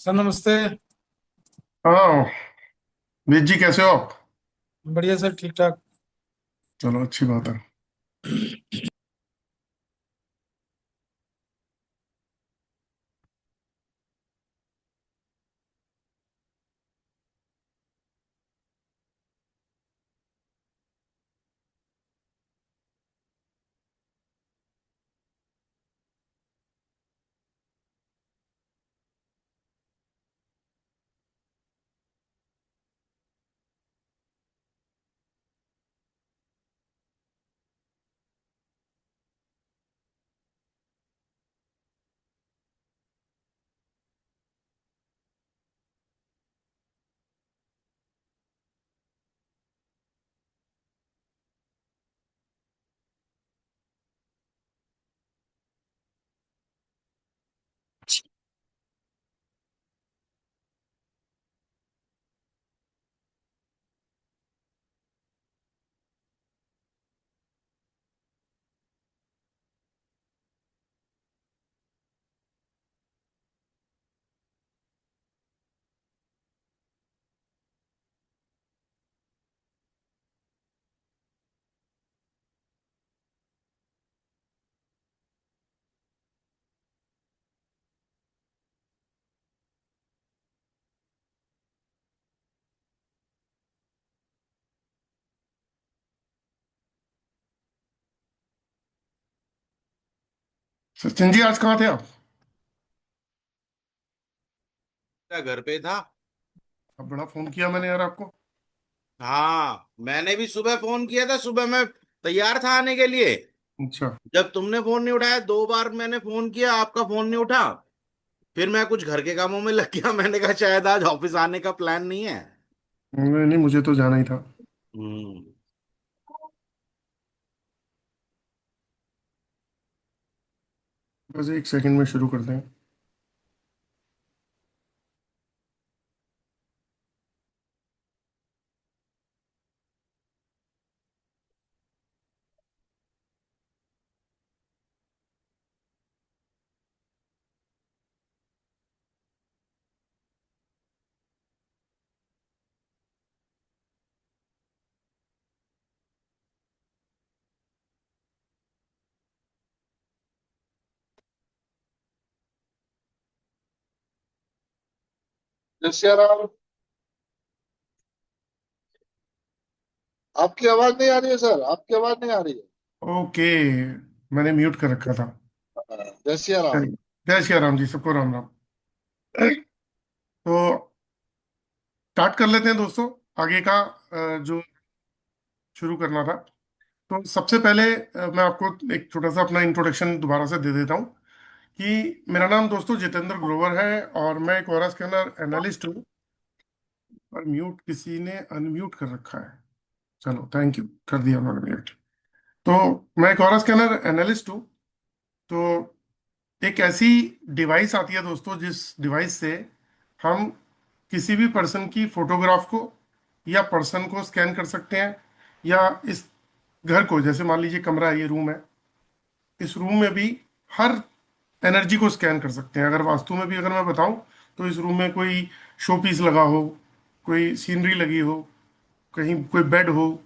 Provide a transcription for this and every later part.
Sir नमस्ते। हाँ। वीर जी कैसे हो आप? बढ़िया सर, ठीक ठाक। चलो अच्छी बात है। सचिन जी आज कहाँ थे आप? क्या घर पे था। अब बड़ा फोन किया मैंने यार आपको। हाँ, मैंने भी सुबह फोन किया था। सुबह मैं तैयार था आने के लिए। अच्छा। जब तुमने फोन नहीं उठाया, 2 बार मैंने फोन किया, आपका फोन नहीं उठा। फिर मैं कुछ घर के कामों में लग गया। मैंने कहा शायद आज ऑफिस आने का प्लान नहीं है। नहीं नहीं, मुझे तो जाना ही था। हम्म। बस एक सेकंड में शुरू करते हैं। जैसे यार आपकी आवाज नहीं आ रही है सर, आपकी आवाज नहीं आ रही है। ओके। मैंने म्यूट कर रखा था। जय सिया राम। चलिए। जय श्री राम जी, सबको राम राम। तो स्टार्ट कर लेते हैं दोस्तों। आगे का जो शुरू करना था। तो सबसे पहले मैं आपको एक छोटा सा अपना इंट्रोडक्शन दोबारा से दे देता हूँ कि मेरा नाम दोस्तों जितेंद्र ग्रोवर है और मैं एक वॉरस स्कैनर एनालिस्ट हूँ। और म्यूट किसी ने अनम्यूट कर रखा है। चलो थैंक यू, कर दिया उन्होंने म्यूट। तो मैं एक और स्कैनर एनालिस्ट हूँ। तो एक ऐसी डिवाइस आती है दोस्तों जिस डिवाइस से हम किसी भी पर्सन की फोटोग्राफ को या पर्सन को स्कैन कर सकते हैं। या इस घर को, जैसे मान लीजिए कमरा है, ये रूम है, इस रूम में भी हर एनर्जी को स्कैन कर सकते हैं। अगर वास्तु में भी अगर मैं बताऊं तो इस रूम में कोई शो पीस लगा हो, कोई सीनरी लगी हो, कहीं कोई बेड हो,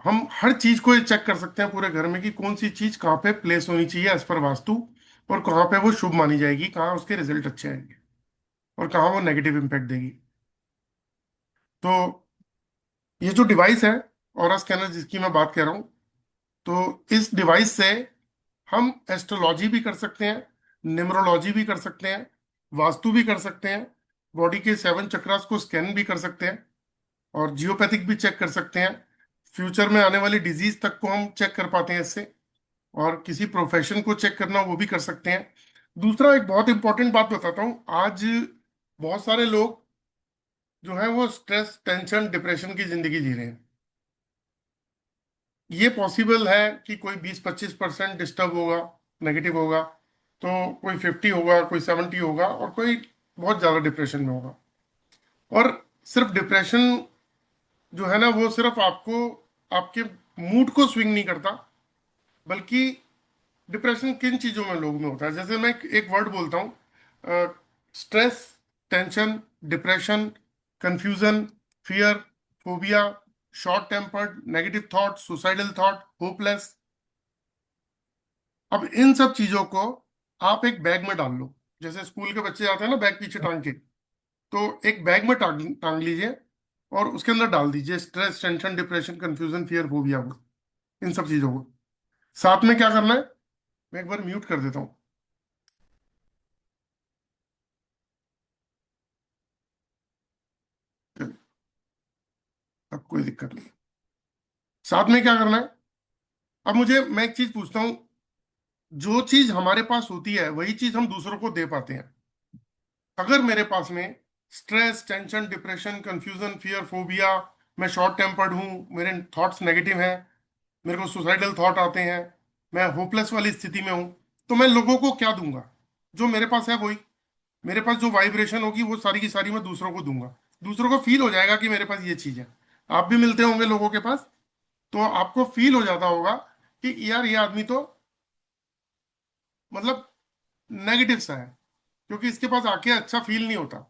हम हर चीज को ये चेक कर सकते हैं पूरे घर में कि कौन सी चीज कहाँ पे प्लेस होनी चाहिए एज पर वास्तु, और कहाँ पे वो शुभ मानी जाएगी, कहाँ उसके रिजल्ट अच्छे आएंगे और कहाँ वो नेगेटिव इम्पैक्ट देगी। तो ये जो डिवाइस है, ऑरा स्कैनर जिसकी मैं बात कर रहा हूँ, तो इस डिवाइस से हम एस्ट्रोलॉजी भी कर सकते हैं, न्यूमरोलॉजी भी कर सकते हैं, वास्तु भी कर सकते हैं, बॉडी के 7 चक्रास को स्कैन भी कर सकते हैं, और जियोपैथिक भी चेक कर सकते हैं। फ्यूचर में आने वाली डिजीज तक को हम चेक कर पाते हैं इससे। और किसी प्रोफेशन को चेक करना वो भी कर सकते हैं। दूसरा, एक बहुत इंपॉर्टेंट बात बताता हूँ। आज बहुत सारे लोग जो है वो स्ट्रेस, टेंशन, डिप्रेशन की जिंदगी जी रहे हैं। ये पॉसिबल है कि कोई 20-25% डिस्टर्ब होगा, नेगेटिव होगा, तो कोई 50 होगा, कोई 70 होगा, और कोई बहुत ज्यादा डिप्रेशन में होगा। और सिर्फ डिप्रेशन जो है ना, वो सिर्फ आपको, आपके मूड को स्विंग नहीं करता, बल्कि डिप्रेशन किन चीजों में लोगों में होता है, जैसे मैं एक वर्ड बोलता हूँ, stress, tension, depression, confusion, fear, phobia, short tempered, negative thought, suicidal thought, hopeless. अब इन सब चीजों को आप एक बैग में डाल लो, जैसे स्कूल के बच्चे जाते हैं ना बैग पीछे टांग के, तो एक बैग में टांग टांग लीजिए और उसके अंदर डाल दीजिए stress, tension, depression, confusion, fear, phobia को, इन सब चीजों को। साथ में क्या करना है, मैं एक बार म्यूट कर देता हूँ। चलिए, अब कोई दिक्कत नहीं। साथ में क्या करना है, अब मैं एक चीज पूछता हूँ, जो चीज हमारे पास होती है वही चीज हम दूसरों को दे पाते हैं। अगर मेरे पास में stress, tension, depression, confusion, fear, phobia, मैं शॉर्ट टेम्पर्ड हूँ, मेरे थॉट्स नेगेटिव हैं, मेरे को सुसाइडल थॉट आते हैं, मैं होपलेस वाली स्थिति में हूँ, तो मैं लोगों को क्या दूंगा? जो मेरे पास है वही, मेरे पास जो वाइब्रेशन होगी वो सारी की सारी मैं दूसरों को दूंगा। दूसरों को फील हो जाएगा कि मेरे पास ये चीज है। आप भी मिलते होंगे लोगों के पास, तो आपको फील हो जाता होगा कि यार ये आदमी तो मतलब नेगेटिव सा है, क्योंकि इसके पास आके अच्छा फील नहीं होता।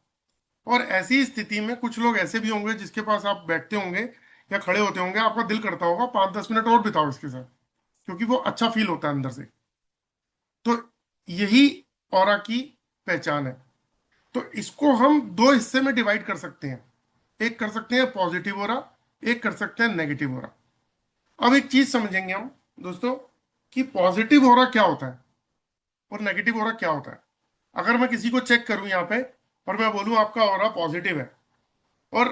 और ऐसी स्थिति में कुछ लोग ऐसे भी होंगे जिसके पास आप बैठते होंगे या खड़े होते होंगे, आपका दिल करता होगा 5-10 मिनट और बिताओ इसके साथ, क्योंकि वो अच्छा फील होता है अंदर से। तो यही ऑरा की पहचान है। तो इसको हम दो हिस्से में डिवाइड कर सकते हैं, एक कर सकते हैं पॉजिटिव ऑरा, एक कर सकते हैं नेगेटिव ऑरा। अब एक चीज समझेंगे हम दोस्तों कि पॉजिटिव ऑरा क्या होता है और नेगेटिव ऑरा क्या होता है। अगर मैं किसी को चेक करूं यहाँ पे और मैं बोलूं आपका ऑरा पॉजिटिव है, और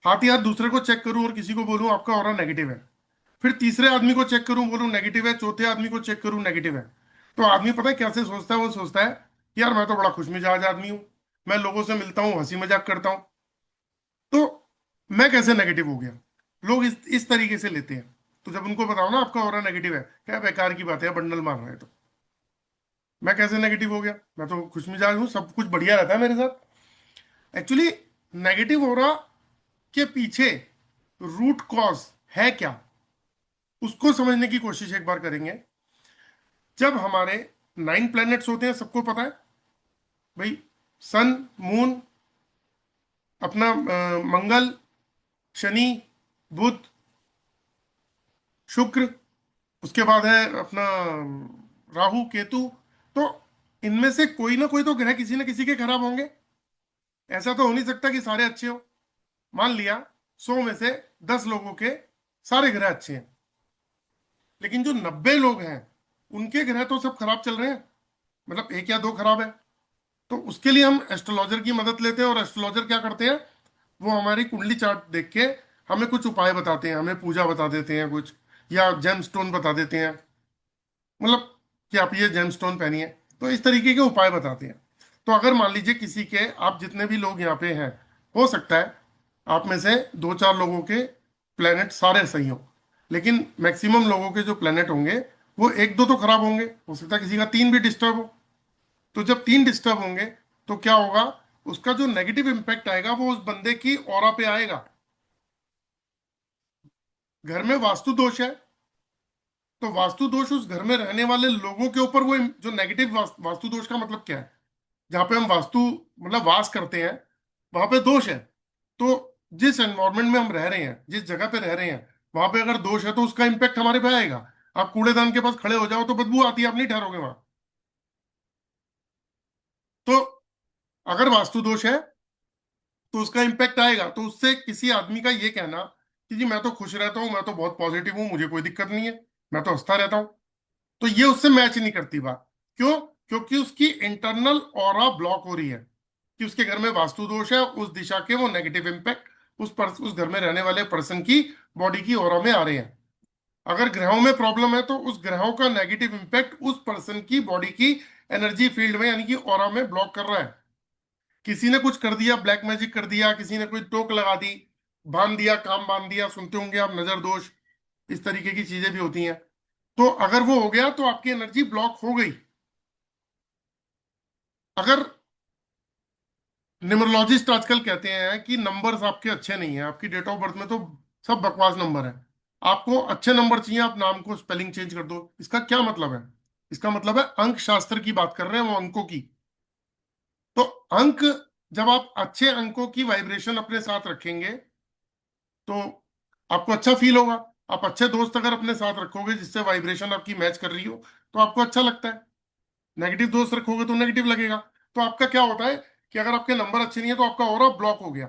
हाथ ही हाथ दूसरे को चेक करूं और किसी को बोलूं आपका ऑरा नेगेटिव है, फिर तीसरे आदमी को चेक करूं बोलूं नेगेटिव है, चौथे आदमी को चेक करूं नेगेटिव है, तो आदमी पता है कैसे सोचता है? वो सोचता है कि यार मैं तो बड़ा खुशमिजाज आदमी हूं, मैं लोगों से मिलता हूं, हंसी मजाक करता हूं, तो मैं कैसे नेगेटिव हो गया? लोग इस तरीके से लेते हैं। तो जब उनको बताओ ना आपका ऑरा नेगेटिव है, क्या बेकार की बात है, बंडल मार रहे हैं, तो मैं कैसे नेगेटिव हो गया? मैं तो खुशमिजाज हूँ, सब कुछ बढ़िया रहता है मेरे साथ। एक्चुअली नेगेटिव ऑरा के पीछे रूट कॉज है क्या, उसको समझने की कोशिश एक बार करेंगे। जब हमारे 9 प्लैनेट्स होते हैं, सबको पता है भाई, सन, मून, अपना मंगल, शनि, बुध, शुक्र, उसके बाद है अपना राहु, केतु। तो इनमें से कोई ना कोई तो ग्रह किसी न किसी के खराब होंगे। ऐसा तो हो नहीं सकता कि सारे अच्छे हो। मान लिया 100 में से 10 लोगों के सारे ग्रह अच्छे हैं, लेकिन जो 90 लोग हैं उनके ग्रह तो सब खराब चल रहे हैं, मतलब एक या दो खराब है। तो उसके लिए हम एस्ट्रोलॉजर की मदद लेते हैं, और एस्ट्रोलॉजर क्या करते हैं, वो हमारी कुंडली चार्ट देख के हमें कुछ उपाय बताते हैं, हमें पूजा बता देते हैं कुछ, या जेम स्टोन बता देते हैं, मतलब कि आप ये जेम स्टोन पहनिए, तो इस तरीके के उपाय बताते हैं। तो अगर मान लीजिए किसी के, आप जितने भी लोग यहाँ पे हैं, हो सकता है आप में से 2-4 लोगों के प्लेनेट सारे सही हो, लेकिन मैक्सिमम लोगों के जो प्लेनेट होंगे वो एक दो तो खराब होंगे, हो सकता है किसी का 3 भी डिस्टर्ब हो। तो जब 3 डिस्टर्ब होंगे तो क्या होगा, उसका जो नेगेटिव इंपैक्ट आएगा वो उस बंदे की ऑरा पे आएगा। घर में वास्तु दोष है, तो वास्तु दोष उस घर में रहने वाले लोगों के ऊपर, वो जो नेगेटिव वास्तु दोष का मतलब क्या है, जहाँ पे हम वास्तु मतलब वास करते हैं वहां पे दोष है। तो जिस एनवायरमेंट में हम रह रहे हैं, जिस जगह पे रह रहे हैं, वहां पे अगर दोष है तो उसका इंपैक्ट हमारे पे आएगा। आप कूड़ेदान के पास खड़े हो जाओ तो बदबू आती है, आप नहीं ठहरोगे वहां। तो अगर वास्तु दोष है तो उसका इम्पैक्ट आएगा। तो उससे किसी आदमी का ये कहना कि जी मैं तो खुश रहता हूँ, मैं तो बहुत पॉजिटिव हूँ, मुझे कोई दिक्कत नहीं है, मैं तो हंसता रहता हूँ, तो ये उससे मैच नहीं करती बात। क्यों? क्योंकि उसकी इंटरनल ऑरा ब्लॉक हो रही है, कि उसके घर में वास्तु दोष है, उस दिशा के वो नेगेटिव इम्पैक्ट उस घर में रहने वाले पर्सन की बॉडी की ऑरा में आ रहे हैं। अगर ग्रहों में प्रॉब्लम है तो उस ग्रहों का नेगेटिव इम्पैक्ट उस पर्सन की बॉडी की एनर्जी फील्ड में, यानी कि ऑरा में ब्लॉक कर रहा है। किसी ने कुछ कर दिया, ब्लैक मैजिक कर दिया, किसी ने कोई टोक लगा दी, बांध दिया, काम बांध दिया, सुनते होंगे आप नजर दोष, इस तरीके की चीजें भी होती हैं। तो अगर वो हो गया तो आपकी एनर्जी ब्लॉक हो गई। अगर न्यूमरोलॉजिस्ट आजकल कहते हैं कि नंबर्स आपके अच्छे नहीं है, आपकी डेट ऑफ बर्थ में तो सब बकवास नंबर है, आपको अच्छे नंबर चाहिए, आप नाम को स्पेलिंग चेंज कर दो, इसका क्या मतलब है? इसका मतलब है अंक शास्त्र की बात कर रहे हैं वो, अंकों की। तो अंक जब आप अच्छे अंकों की वाइब्रेशन अपने साथ रखेंगे तो आपको अच्छा फील होगा। आप अच्छे दोस्त अगर अपने साथ रखोगे जिससे वाइब्रेशन आपकी मैच कर रही हो तो आपको अच्छा लगता है। नेगेटिव दोस्त रखोगे तो नेगेटिव लगेगा। तो आपका क्या होता है कि अगर आपके नंबर अच्छे नहीं है तो आपका ऑरा ब्लॉक हो गया।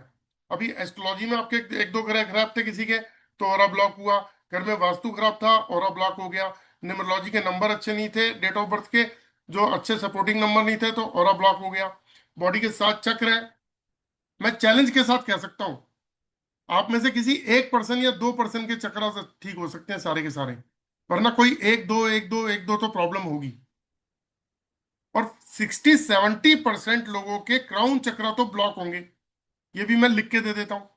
अभी एस्ट्रोलॉजी में आपके एक दो ग्रह खराब थे किसी के तो ऑरा ब्लॉक हुआ। घर में वास्तु खराब था, ऑरा ब्लॉक हो गया। न्यूमरोलॉजी के नंबर अच्छे नहीं थे, डेट ऑफ बर्थ के जो अच्छे सपोर्टिंग नंबर नहीं थे तो ऑरा ब्लॉक हो गया। बॉडी के 7 चक्र है। मैं चैलेंज के साथ कह सकता हूं आप में से किसी 1% या 2% के चक्र से ठीक हो सकते हैं सारे के सारे, वरना कोई एक दो तो प्रॉब्लम होगी। और 60-70% लोगों के क्राउन चक्र तो ब्लॉक होंगे। ये भी मैं लिख के दे देता हूं।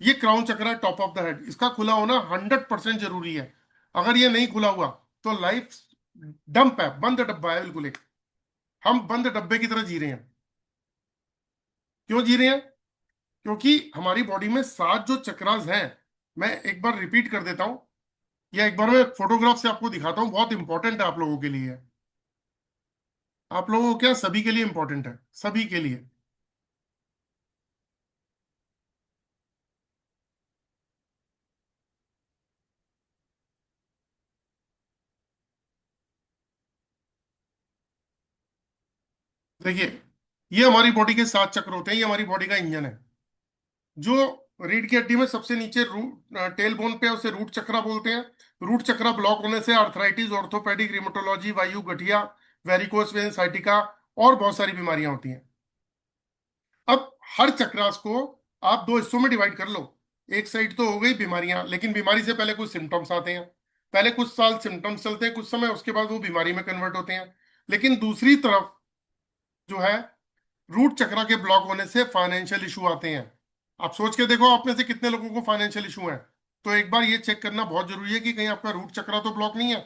ये क्राउन चक्र है टॉप ऑफ द हेड, इसका खुला होना 100% जरूरी है। अगर ये नहीं खुला हुआ तो लाइफ डंप है, बंद डब्बा है बिल्कुल एक। हम बंद डब्बे की तरह जी रहे हैं। क्यों जी रहे हैं? क्योंकि हमारी बॉडी में 7 जो चक्रास हैं, मैं एक बार रिपीट कर देता हूं या एक बार मैं फोटोग्राफ से आपको दिखाता हूं, बहुत इंपॉर्टेंट है आप लोगों के लिए। आप लोगों को क्या, सभी के लिए इंपॉर्टेंट है, सभी के लिए। देखिए, ये हमारी बॉडी के 7 चक्र होते हैं, ये हमारी बॉडी का इंजन है। जो रीढ़ की हड्डी में सबसे नीचे रूट टेल बोन पे है, उसे रूट चक्रा बोलते हैं। रूट चक्रा ब्लॉक होने से आर्थराइटिस, ऑर्थोपेडिक, रिमेटोलॉजी, वायु गठिया, वेरिकोस वेन, साइटिका और बहुत सारी बीमारियां होती हैं। अब हर चक्रास को आप दो हिस्सों में डिवाइड कर लो। एक साइड तो हो गई बीमारियां, लेकिन बीमारी से पहले कुछ सिम्टम्स आते हैं। पहले कुछ साल सिम्टम्स चलते हैं कुछ समय, उसके बाद वो बीमारी में कन्वर्ट होते हैं। लेकिन दूसरी तरफ जो है, रूट चक्रा के ब्लॉक होने से फाइनेंशियल इशू आते हैं। आप सोच के देखो आप में से कितने लोगों को फाइनेंशियल इशू है। तो एक बार ये चेक करना बहुत जरूरी है कि कहीं आपका रूट चक्रा तो ब्लॉक नहीं है।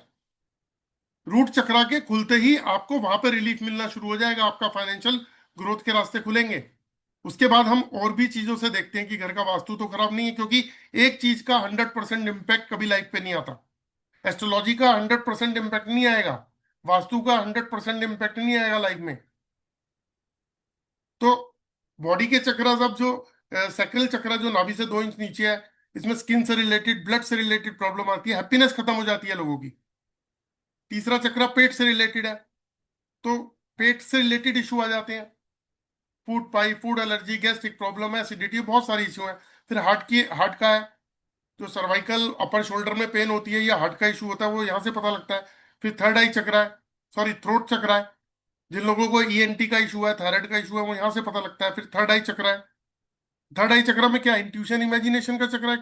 रूट चक्रा के खुलते ही आपको वहां पे रिलीफ मिलना शुरू हो जाएगा, आपका फाइनेंशियल ग्रोथ के रास्ते खुलेंगे। उसके बाद हम और भी चीजों से देखते हैं कि घर का वास्तु तो खराब नहीं है, क्योंकि एक चीज का 100% इम्पैक्ट कभी लाइफ पे नहीं आता। एस्ट्रोलॉजी का 100% इम्पैक्ट नहीं आएगा, वास्तु का 100% इम्पैक्ट नहीं आएगा लाइफ में। तो बॉडी के चक्र अब जो सैक्रल चक्र जो नाभि से 2 इंच नीचे है, इसमें स्किन से रिलेटेड, ब्लड से रिलेटेड प्रॉब्लम आती है, हैप्पीनेस खत्म हो जाती है लोगों की। तीसरा चक्र पेट से रिलेटेड है, तो पेट से रिलेटेड इशू आ जाते हैं। फूड पाई, फूड एलर्जी, गैस्ट्रिक प्रॉब्लम है, एसिडिटी, बहुत सारी इशू है। फिर हार्ट का है, जो सर्वाइकल अपर शोल्डर में पेन होती है या हार्ट का इशू होता है वो यहाँ से पता लगता है। फिर थर्ड आई चक्र है, सॉरी थ्रोट चक्र है। जिन लोगों को ईएनटी का इशू है, थायराइड का इशू है, वो यहाँ से पता लगता है। फिर थर्ड आई चक्र है। थर्ड आई चक्र में क्या, इंट्यूशन इमेजिनेशन का चक्र है।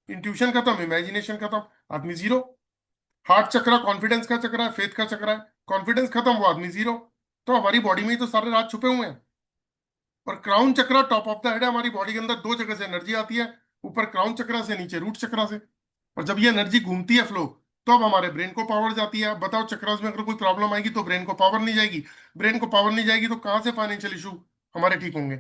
इंट्यूशन खत्म, इमेजिनेशन खत्म, आदमी जीरो। हार्ट चक्र कॉन्फिडेंस का चक्र है, फेथ का चक्र है। कॉन्फिडेंस खत्म, वो आदमी जीरो। तो हमारी बॉडी में ही तो सारे राज छुपे हुए हैं। और क्राउन चक्र टॉप ऑफ द हेड है। हमारी बॉडी के अंदर 2 जगह से एनर्जी आती है, ऊपर क्राउन चक्र से, नीचे रूट चक्र से। और जब ये एनर्जी घूमती है फ्लो, तो अब हमारे ब्रेन को पावर जाती है। अब बताओ, चक्रास में अगर कोई प्रॉब्लम आएगी तो ब्रेन को पावर नहीं जाएगी। ब्रेन को पावर नहीं जाएगी तो कहाँ से फाइनेंशियल इशू हमारे ठीक होंगे?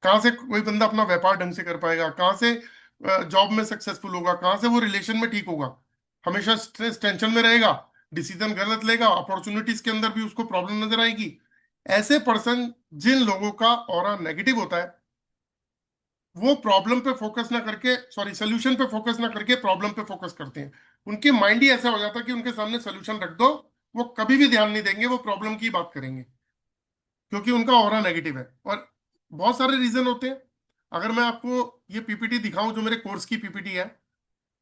कहाँ से कोई बंदा अपना व्यापार ढंग से कर पाएगा? कहाँ से जॉब में सक्सेसफुल होगा? कहाँ से वो रिलेशन में ठीक होगा? हमेशा स्ट्रेस टेंशन में रहेगा, डिसीजन गलत लेगा, अपॉर्चुनिटीज के अंदर भी उसको प्रॉब्लम नजर आएगी। ऐसे पर्सन, जिन लोगों का ऑरा नेगेटिव होता है, वो प्रॉब्लम पे फोकस ना करके, सॉरी सोल्यूशन पे फोकस ना करके प्रॉब्लम पे फोकस करते हैं। उनके माइंड ही ऐसा हो जाता है कि उनके सामने सोल्यूशन रख दो, वो कभी भी ध्यान नहीं देंगे, वो प्रॉब्लम की बात करेंगे, क्योंकि उनका ऑरा नेगेटिव है। और बहुत सारे रीजन होते हैं। अगर मैं आपको ये पीपीटी दिखाऊं जो मेरे कोर्स की पीपीटी है,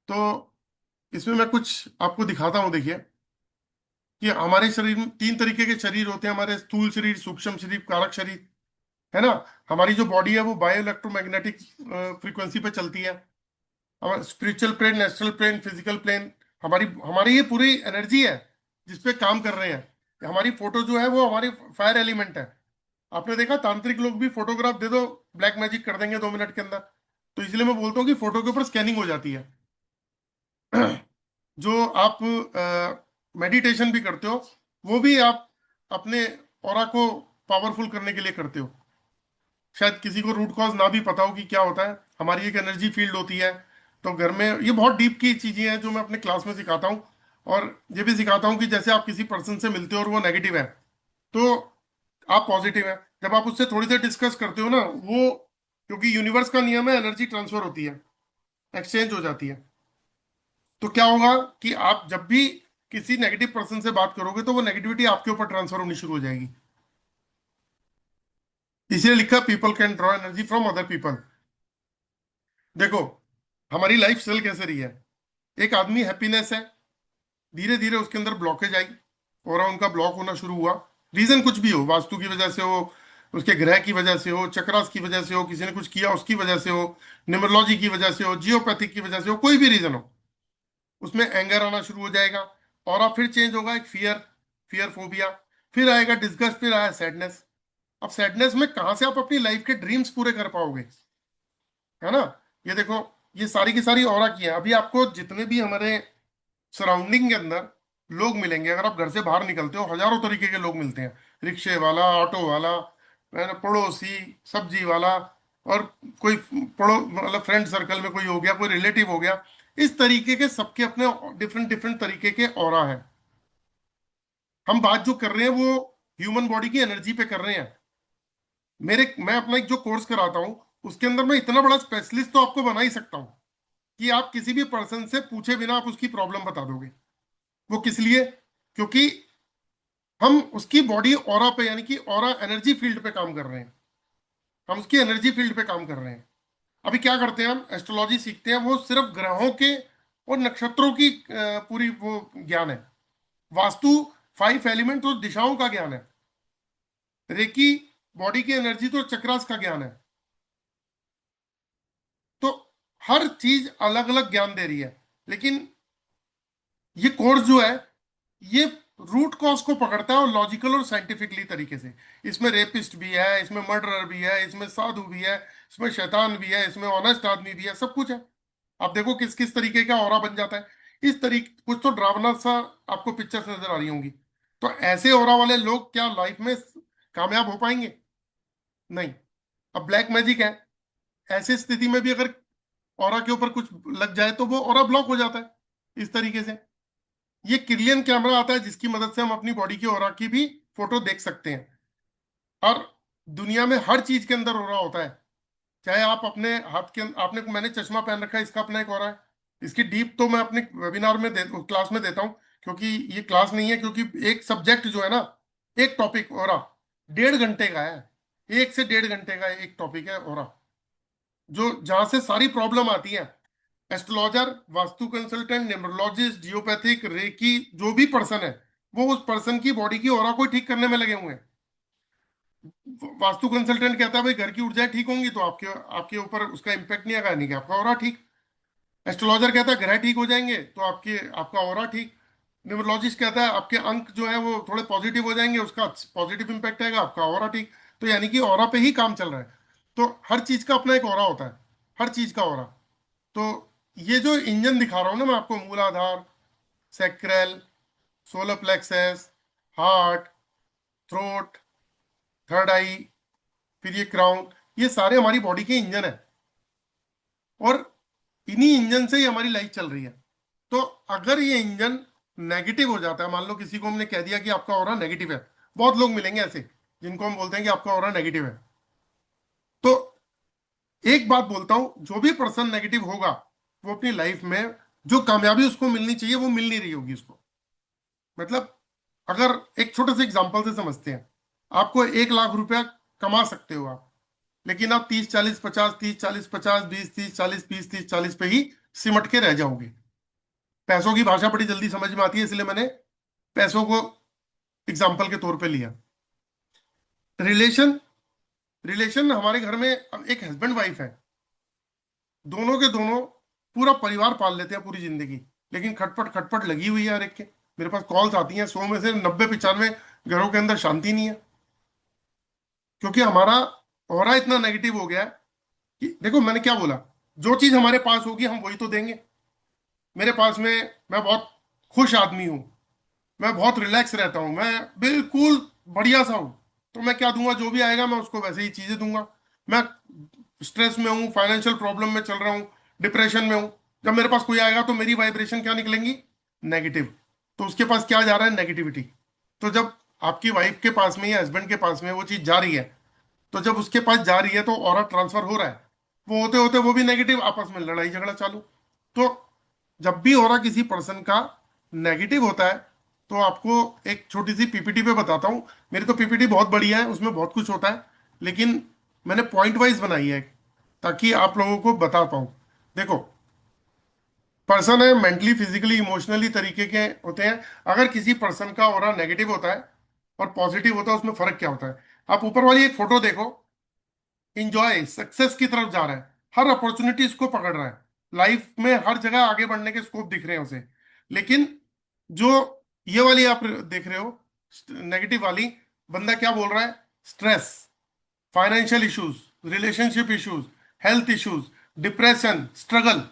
तो इसमें मैं कुछ आपको दिखाता हूं। देखिए कि हमारे शरीर में 3 तरीके के शरीर होते हैं, हमारे स्थूल शरीर, सूक्ष्म शरीर, कारक शरीर, है ना। हमारी जो बॉडी है वो बायो इलेक्ट्रोमैग्नेटिक फ्रीक्वेंसी पे चलती है। हमारा spiritual plane, natural plane, physical plane, हमारी हमारी ये पूरी एनर्जी है जिसपे काम कर रहे हैं। हमारी फोटो जो है वो हमारी फायर एलिमेंट है। आपने देखा तांत्रिक लोग भी फोटोग्राफ दे दो, ब्लैक मैजिक कर देंगे 2 मिनट के अंदर। तो इसलिए मैं बोलता हूँ कि फोटो के ऊपर स्कैनिंग हो जाती है। जो आप मेडिटेशन भी करते हो, वो भी आप अपने ऑरा को पावरफुल करने के लिए करते हो। शायद किसी को रूट कॉज ना भी पता हो कि क्या होता है। हमारी एक एनर्जी फील्ड होती है। तो घर में ये बहुत डीप की चीजें हैं जो मैं अपने क्लास में सिखाता हूँ। और ये भी सिखाता हूँ कि जैसे आप किसी पर्सन से मिलते हो और वो नेगेटिव है, तो आप पॉजिटिव हैं। जब आप उससे थोड़ी देर डिस्कस करते हो ना, वो क्योंकि यूनिवर्स का नियम है, एनर्जी ट्रांसफर होती है, एक्सचेंज हो जाती है। तो क्या होगा कि आप जब भी किसी नेगेटिव पर्सन से बात करोगे तो वो नेगेटिविटी आपके ऊपर ट्रांसफर होनी शुरू हो जाएगी। इसलिए लिखा people can draw energy from other people. देखो, हमारी लाइफ चल कैसे रही है। एक आदमी हैप्पीनेस है, धीरे धीरे उसके अंदर ब्लॉकेज आई और उनका ब्लॉक होना शुरू हुआ। रीजन कुछ भी हो, वास्तु की वजह से हो, उसके ग्रह की वजह से हो, चक्रास की वजह से हो, किसी ने कुछ किया उसकी वजह से हो, न्यूमरोलॉजी की वजह से हो, जियोपैथिक की वजह से हो, कोई भी रीजन हो, उसमें एंगर आना शुरू हो जाएगा। और अब फिर चेंज होगा, एक फियर, फियर फोबिया, फिर आएगा डिस्गस्ट, फिर आया सैडनेस। अब सैडनेस में कहां से आप अपनी लाइफ के ड्रीम्स पूरे कर पाओगे, है ना। ये देखो, ये सारी की सारी ऑरा की है। अभी आपको जितने भी हमारे सराउंडिंग के अंदर लोग मिलेंगे, अगर आप घर से बाहर निकलते हो, हजारों तरीके के लोग मिलते हैं। रिक्शे वाला, ऑटो वाला, है ना, पड़ोसी, सब्जी वाला, और कोई मतलब फ्रेंड सर्कल में कोई हो गया, कोई रिलेटिव हो गया। इस तरीके के सबके अपने डिफरेंट डिफरेंट तरीके के ऑरा है। हम बात जो कर रहे हैं वो ह्यूमन बॉडी की एनर्जी पे कर रहे हैं। मैं अपना एक जो कोर्स कराता हूं, उसके अंदर मैं इतना बड़ा स्पेशलिस्ट तो आपको बना ही सकता हूं कि आप किसी भी पर्सन से पूछे बिना आप उसकी प्रॉब्लम बता दोगे। वो किस लिए? क्योंकि हम उसकी बॉडी ऑरा पे, यानी कि ऑरा एनर्जी फील्ड पे काम कर रहे हैं। हम उसकी एनर्जी फील्ड पे काम कर रहे हैं। अभी क्या करते हैं, हम एस्ट्रोलॉजी सीखते हैं, वो सिर्फ ग्रहों के और नक्षत्रों की पूरी वो ज्ञान है। वास्तु 5 एलिमेंट और दिशाओं का ज्ञान है। रेकी बॉडी की एनर्जी तो चक्रास का ज्ञान है। तो हर चीज अलग अलग ज्ञान दे रही है। लेकिन ये कोर्स जो है, ये रूट कॉज को पकड़ता है और लॉजिकल और साइंटिफिकली तरीके से। इसमें रेपिस्ट भी है, इसमें मर्डरर भी है, इसमें साधु भी है, इसमें शैतान भी है, इसमें ऑनेस्ट आदमी भी है, सब कुछ है। आप देखो किस किस तरीके का ऑरा बन जाता है। इस तरीके कुछ तो डरावना सा आपको पिक्चर्स नजर आ रही होंगी। तो ऐसे ऑरा वाले लोग क्या लाइफ में कामयाब हो पाएंगे? नहीं। अब ब्लैक मैजिक है, ऐसी स्थिति में भी अगर ऑरा के ऊपर कुछ लग जाए तो वो ऑरा ब्लॉक हो जाता है इस तरीके से। ये किरलियन कैमरा आता है जिसकी मदद से हम अपनी बॉडी की ऑरा की भी फोटो देख सकते हैं। और दुनिया में हर चीज के अंदर ऑरा होता है। चाहे आप अपने हाथ के आपने मैंने चश्मा पहन रखा है, इसका अपना एक ऑरा है। इसकी डीप तो मैं अपने वेबिनार में क्लास में देता हूँ, क्योंकि ये क्लास नहीं है, क्योंकि एक सब्जेक्ट जो है ना, एक टॉपिक ऑरा 1.5 घंटे का है। 1 से 1.5 घंटे का एक टॉपिक है ऑरा, जो जहां से सारी प्रॉब्लम आती है। Astrologer, vastu consultant, numerologist, geopathic, reiki, जो भी पर्सन है, वो उस पर्सन की बॉडी की ऑरा को ठीक करने में लगे हुए हैं। वास्तु कंसल्टेंट कहता है भाई घर की ऊर्जाएं ठीक होंगी तो आपके आपके ऊपर उसका इम्पैक्ट नहीं आएगा, नहीं कि आपका ऑरा ठीक। एस्ट्रोलॉजर कहता है ग्रह ठीक हो जाएंगे तो आपके आपका ऑरा ठीक। न्यूमरोलॉजिस्ट कहता है आपके अंक जो है वो थोड़े पॉजिटिव हो जाएंगे, उसका पॉजिटिव इंपैक्ट आएगा, आपका ऑरा ठीक। तो यानी कि ऑरा पे ही काम चल रहा है। तो हर चीज का अपना एक ऑरा होता है, हर चीज का ऑरा। तो ये जो इंजन दिखा रहा हूं ना मैं आपको, मूलाधार, sacral, solar plexus, heart, throat, third eye, फिर ये क्राउन, ये सारे हमारी बॉडी के इंजन है। और इन्हीं इंजन से ही हमारी लाइफ चल रही है। तो अगर ये इंजन नेगेटिव हो जाता है, मान लो किसी को हमने कह दिया कि आपका ऑरा नेगेटिव है, बहुत लोग मिलेंगे ऐसे जिनको हम बोलते हैं कि आपका ऑरा नेगेटिव है। तो एक बात बोलता हूं, जो भी पर्सन नेगेटिव होगा वो अपनी लाइफ में जो कामयाबी उसको मिलनी चाहिए वो मिल नहीं रही होगी उसको। मतलब अगर एक छोटे से एग्जांपल से समझते हैं, आपको 1 लाख रुपया कमा सकते हो आप, लेकिन आप 30 40 50, 30 40 50, 20 30 40, 20 30 40 पे ही सिमट के रह जाओगे। पैसों की भाषा बड़ी जल्दी समझ में आती है, इसलिए मैंने पैसों को एग्जाम्पल के तौर पे लिया। रिलेशन, रिलेशन हमारे घर में अब एक हस्बैंड वाइफ है, दोनों के दोनों पूरा परिवार पाल लेते हैं पूरी जिंदगी, लेकिन खटपट खटपट लगी हुई है हर एक के। मेरे पास कॉल्स आती हैं, 100 में से 90 95 घरों के अंदर शांति नहीं है, क्योंकि हमारा ऑरा इतना नेगेटिव हो गया है कि देखो मैंने क्या बोला, जो चीज हमारे पास होगी हम वही तो देंगे। मेरे पास में, मैं बहुत खुश आदमी हूँ, मैं बहुत रिलैक्स रहता हूँ, मैं बिल्कुल बढ़िया सा हूँ, तो मैं क्या दूंगा, जो भी आएगा मैं उसको वैसे ही चीजें दूंगा। मैं स्ट्रेस में हूँ, फाइनेंशियल प्रॉब्लम में चल रहा हूँ, डिप्रेशन में हूँ, जब मेरे पास कोई आएगा तो मेरी वाइब्रेशन क्या निकलेंगी, नेगेटिव। तो उसके पास क्या जा रहा है, नेगेटिविटी। तो जब आपकी वाइफ के पास में या हस्बैंड के पास में वो चीज जा रही है, तो जब उसके पास जा रही है तो ऑरा ट्रांसफर हो रहा है, वो होते होते वो भी नेगेटिव, आपस में लड़ाई झगड़ा चालू। तो जब भी ऑरा किसी पर्सन का नेगेटिव होता है, तो आपको एक छोटी सी पीपीटी पे बताता हूँ। मेरी तो पीपीटी बहुत बढ़िया है, उसमें बहुत कुछ होता है, लेकिन मैंने पॉइंट वाइज बनाई है ताकि आप लोगों को बता पाऊँ। देखो, पर्सन है मेंटली, फिजिकली, इमोशनली तरीके के होते हैं। अगर किसी पर्सन का ऑरा नेगेटिव होता है और पॉजिटिव होता है, उसमें फर्क क्या होता है? आप ऊपर वाली एक फोटो देखो, इंजॉय सक्सेस की तरफ जा रहा है, हर अपॉर्चुनिटी इसको पकड़ रहा है, लाइफ में हर जगह आगे बढ़ने के स्कोप दिख रहे हैं उसे। लेकिन जो ये वाली आप देख रहे हो नेगेटिव वाली, बंदा क्या बोल रहा है? Stress, financial issues, relationship issues, health issues, depression, struggle,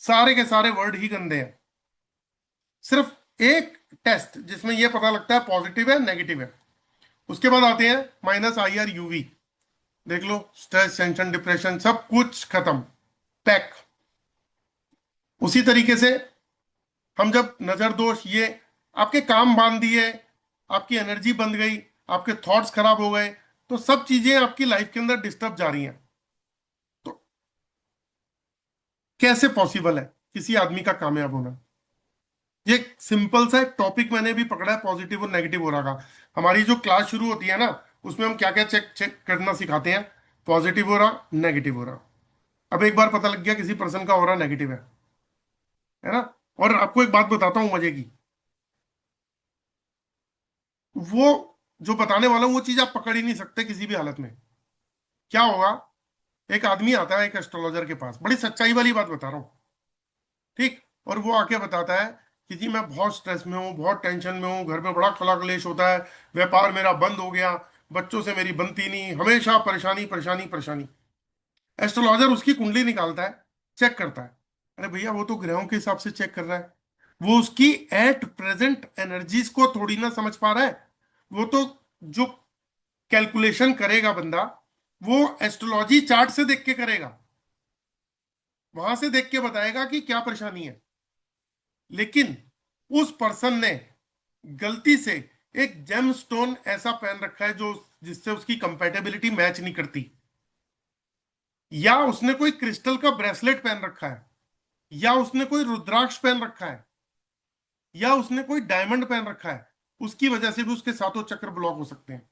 सारे के सारे वर्ड ही गंदे हैं। सिर्फ एक टेस्ट जिसमें यह पता लगता है पॉजिटिव है नेगेटिव है। उसके बाद आते हैं -IR UV, देख लो, स्ट्रेस, टेंशन, डिप्रेशन, सब कुछ खत्म, पैक। उसी तरीके से हम जब नजर दोष, ये आपके काम बांध दिए, आपकी एनर्जी बंद गई, आपके थॉट्स खराब हो गए, तो सब चीजें आपकी लाइफ के अंदर डिस्टर्ब जा रही हैं। तो कैसे पॉसिबल है किसी आदमी का कामयाब होना? ये सिंपल सा टॉपिक मैंने भी पकड़ा है, पॉजिटिव और नेगेटिव हो रहा का। हमारी जो क्लास शुरू होती है ना, उसमें हम क्या क्या चेक चेक करना सिखाते हैं? पॉजिटिव हो रहा, नेगेटिव हो रहा। अब एक बार पता लग गया किसी पर्सन का हो रहा नेगेटिव है ना। और आपको एक बात बताता हूं मजे की, वो जो बताने वाला हूं वो चीज आप पकड़ ही नहीं सकते किसी भी हालत में। क्या होगा? एक आदमी आता है एक एस्ट्रोलॉजर के पास, बड़ी सच्चाई वाली बात बता रहा हूं, ठीक। और वो आके बताता है कि जी मैं बहुत स्ट्रेस में हूँ, बहुत टेंशन में हूँ, घर में बड़ा खला कलेश होता है, व्यापार मेरा बंद हो गया, बच्चों से मेरी बनती नहीं, हमेशा परेशानी परेशानी परेशानी। एस्ट्रोलॉजर उसकी कुंडली निकालता है, चेक करता है। अरे भैया, वो तो ग्रहों के हिसाब से चेक कर रहा है, वो उसकी एट प्रेजेंट एनर्जीज को थोड़ी ना समझ पा रहा है। वो तो जो कैलकुलेशन करेगा बंदा, वो एस्ट्रोलॉजी चार्ट से देख के करेगा, वहां से देख के बताएगा कि क्या परेशानी है। लेकिन उस पर्सन ने गलती से एक जेम स्टोन ऐसा पहन रखा है जो जिससे उसकी कंपेटेबिलिटी मैच नहीं करती, या उसने कोई क्रिस्टल का ब्रेसलेट पहन रखा है, या उसने कोई रुद्राक्ष पहन रखा है, या उसने कोई डायमंड पहन रखा है, उसकी वजह से भी उसके सातों चक्र ब्लॉक हो सकते हैं।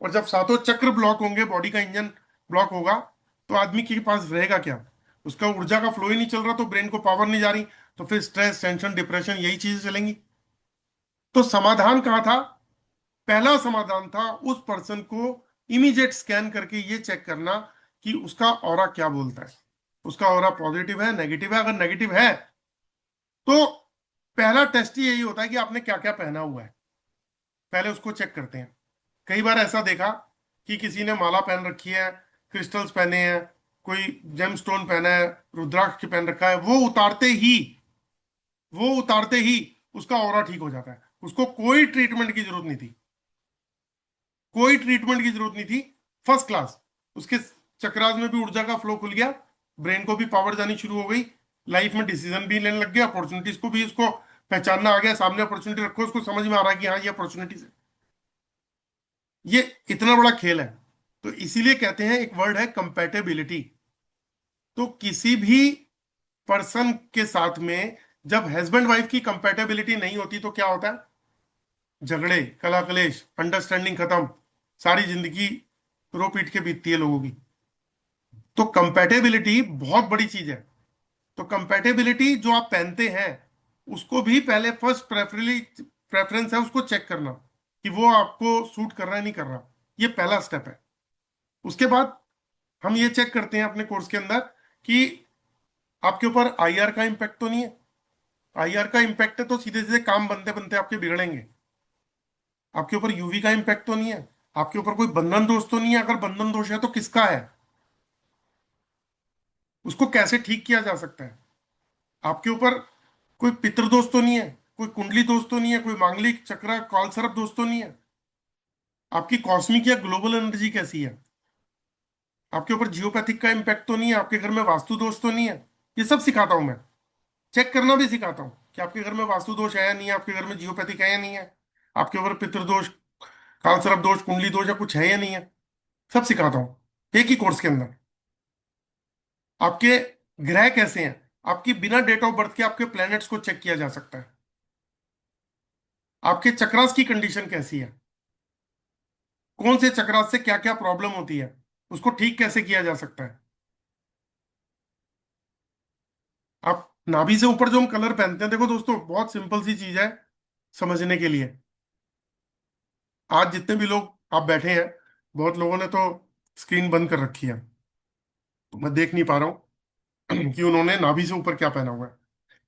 और जब सातों चक्र ब्लॉक होंगे, बॉडी का इंजन ब्लॉक होगा, तो आदमी के पास रहेगा क्या? उसका ऊर्जा का फ्लो ही नहीं चल रहा, तो ब्रेन को पावर नहीं जा रही, तो फिर स्ट्रेस, टेंशन, डिप्रेशन, यही चीजें चलेंगी। तो समाधान कहाँ था? पहला समाधान था उस पर्सन को इमीडिएट स्कैन करके ये चेक करना कि उसका ऑरा क्या बोलता है, उसका ऑरा पॉजिटिव है नेगेटिव है। अगर नेगेटिव है तो पहला टेस्ट ही यही होता है कि आपने क्या क्या पहना हुआ है, पहले उसको चेक करते हैं। कई बार ऐसा देखा कि किसी ने माला पहन रखी है, क्रिस्टल्स पहने हैं, कोई जेमस्टोन पहना है, रुद्राक्ष पहन रखा है, वो उतारते ही उसका ऑरा ठीक हो जाता है। उसको कोई ट्रीटमेंट की जरूरत नहीं थी, कोई ट्रीटमेंट की जरूरत नहीं थी, फर्स्ट क्लास। उसके चक्रास में भी ऊर्जा का फ्लो खुल गया, ब्रेन को भी पावर जानी शुरू हो गई, लाइफ में डिसीजन भी लेने लग गया, अपॉर्चुनिटीज को भी उसको पहचानना आ गया, सामने अपॉर्चुनिटी रखो, उसको समझ में आ रहा है कि हाँ ये अपॉर्चुनिटीज है। ये इतना बड़ा खेल है। तो इसीलिए कहते हैं, एक वर्ड है कंपैटिबिलिटी। तो किसी भी पर्सन के साथ में जब हस्बैंड वाइफ की कंपैटिबिलिटी नहीं होती तो क्या होता है? झगड़े, कला कलेश, अंडरस्टैंडिंग खत्म, सारी जिंदगी रो पीट के बीतती है लोगों की। तो कंपैटिबिलिटी बहुत बड़ी चीज है। तो कंपैटिबिलिटी जो आप पहनते हैं, उसको भी पहले फर्स्ट प्रेफरेंस है उसको चेक करना कि वो आपको सूट कर रहा है नहीं कर रहा। ये पहला स्टेप है। उसके बाद हम ये चेक करते हैं अपने कोर्स के अंदर कि आपके ऊपर आईआर का इम्पैक्ट तो नहीं है। आईआर का इम्पैक्ट है तो सीधे सीधे काम बनते बनते आपके बिगड़ेंगे। आपके ऊपर यूवी का इम्पैक्ट तो नहीं है, आपके ऊपर कोई बंधन दोष तो नहीं है। अगर बंधन दोष है तो किसका है, उसको कैसे ठीक किया जा सकता है? आपके ऊपर कोई पितृदोष तो नहीं है, कोई कुंडली दोष तो नहीं है, कोई मांगलिक चक्र कालसर्प दोष तो नहीं है। आपकी कॉस्मिक या ग्लोबल एनर्जी कैसी है? आपके ऊपर जियोपैथिक का इम्पैक्ट तो नहीं है, आपके घर में वास्तु दोष तो नहीं है। ये सब सिखाता हूं मैं, चेक करना भी सिखाता हूँ कि आपके घर में वास्तु दोष है या नहीं है, आपके घर में जियोपैथिक है या नहीं है, आपके ऊपर पितृदोष, कालसर्प दोष, कुंडली दोष या कुछ है या नहीं है। सब सिखाता हूँ एक ही कोर्स के अंदर। आपके ग्रह कैसे हैं, आपकी बिना डेट ऑफ बर्थ के आपके प्लैनेट्स को चेक किया जा सकता है। आपके चक्रास की कंडीशन कैसी है, कौन से चक्रास से क्या क्या प्रॉब्लम होती है, उसको ठीक कैसे किया जा सकता है। आप नाभि से ऊपर जो हम कलर पहनते हैं, देखो दोस्तों बहुत सिंपल सी चीज है समझने के लिए। आज जितने भी लोग आप बैठे हैं, बहुत लोगों ने तो स्क्रीन बंद कर रखी है, तो मैं देख नहीं पा रहा हूँ कि उन्होंने नाभि से ऊपर क्या पहना हुआ है।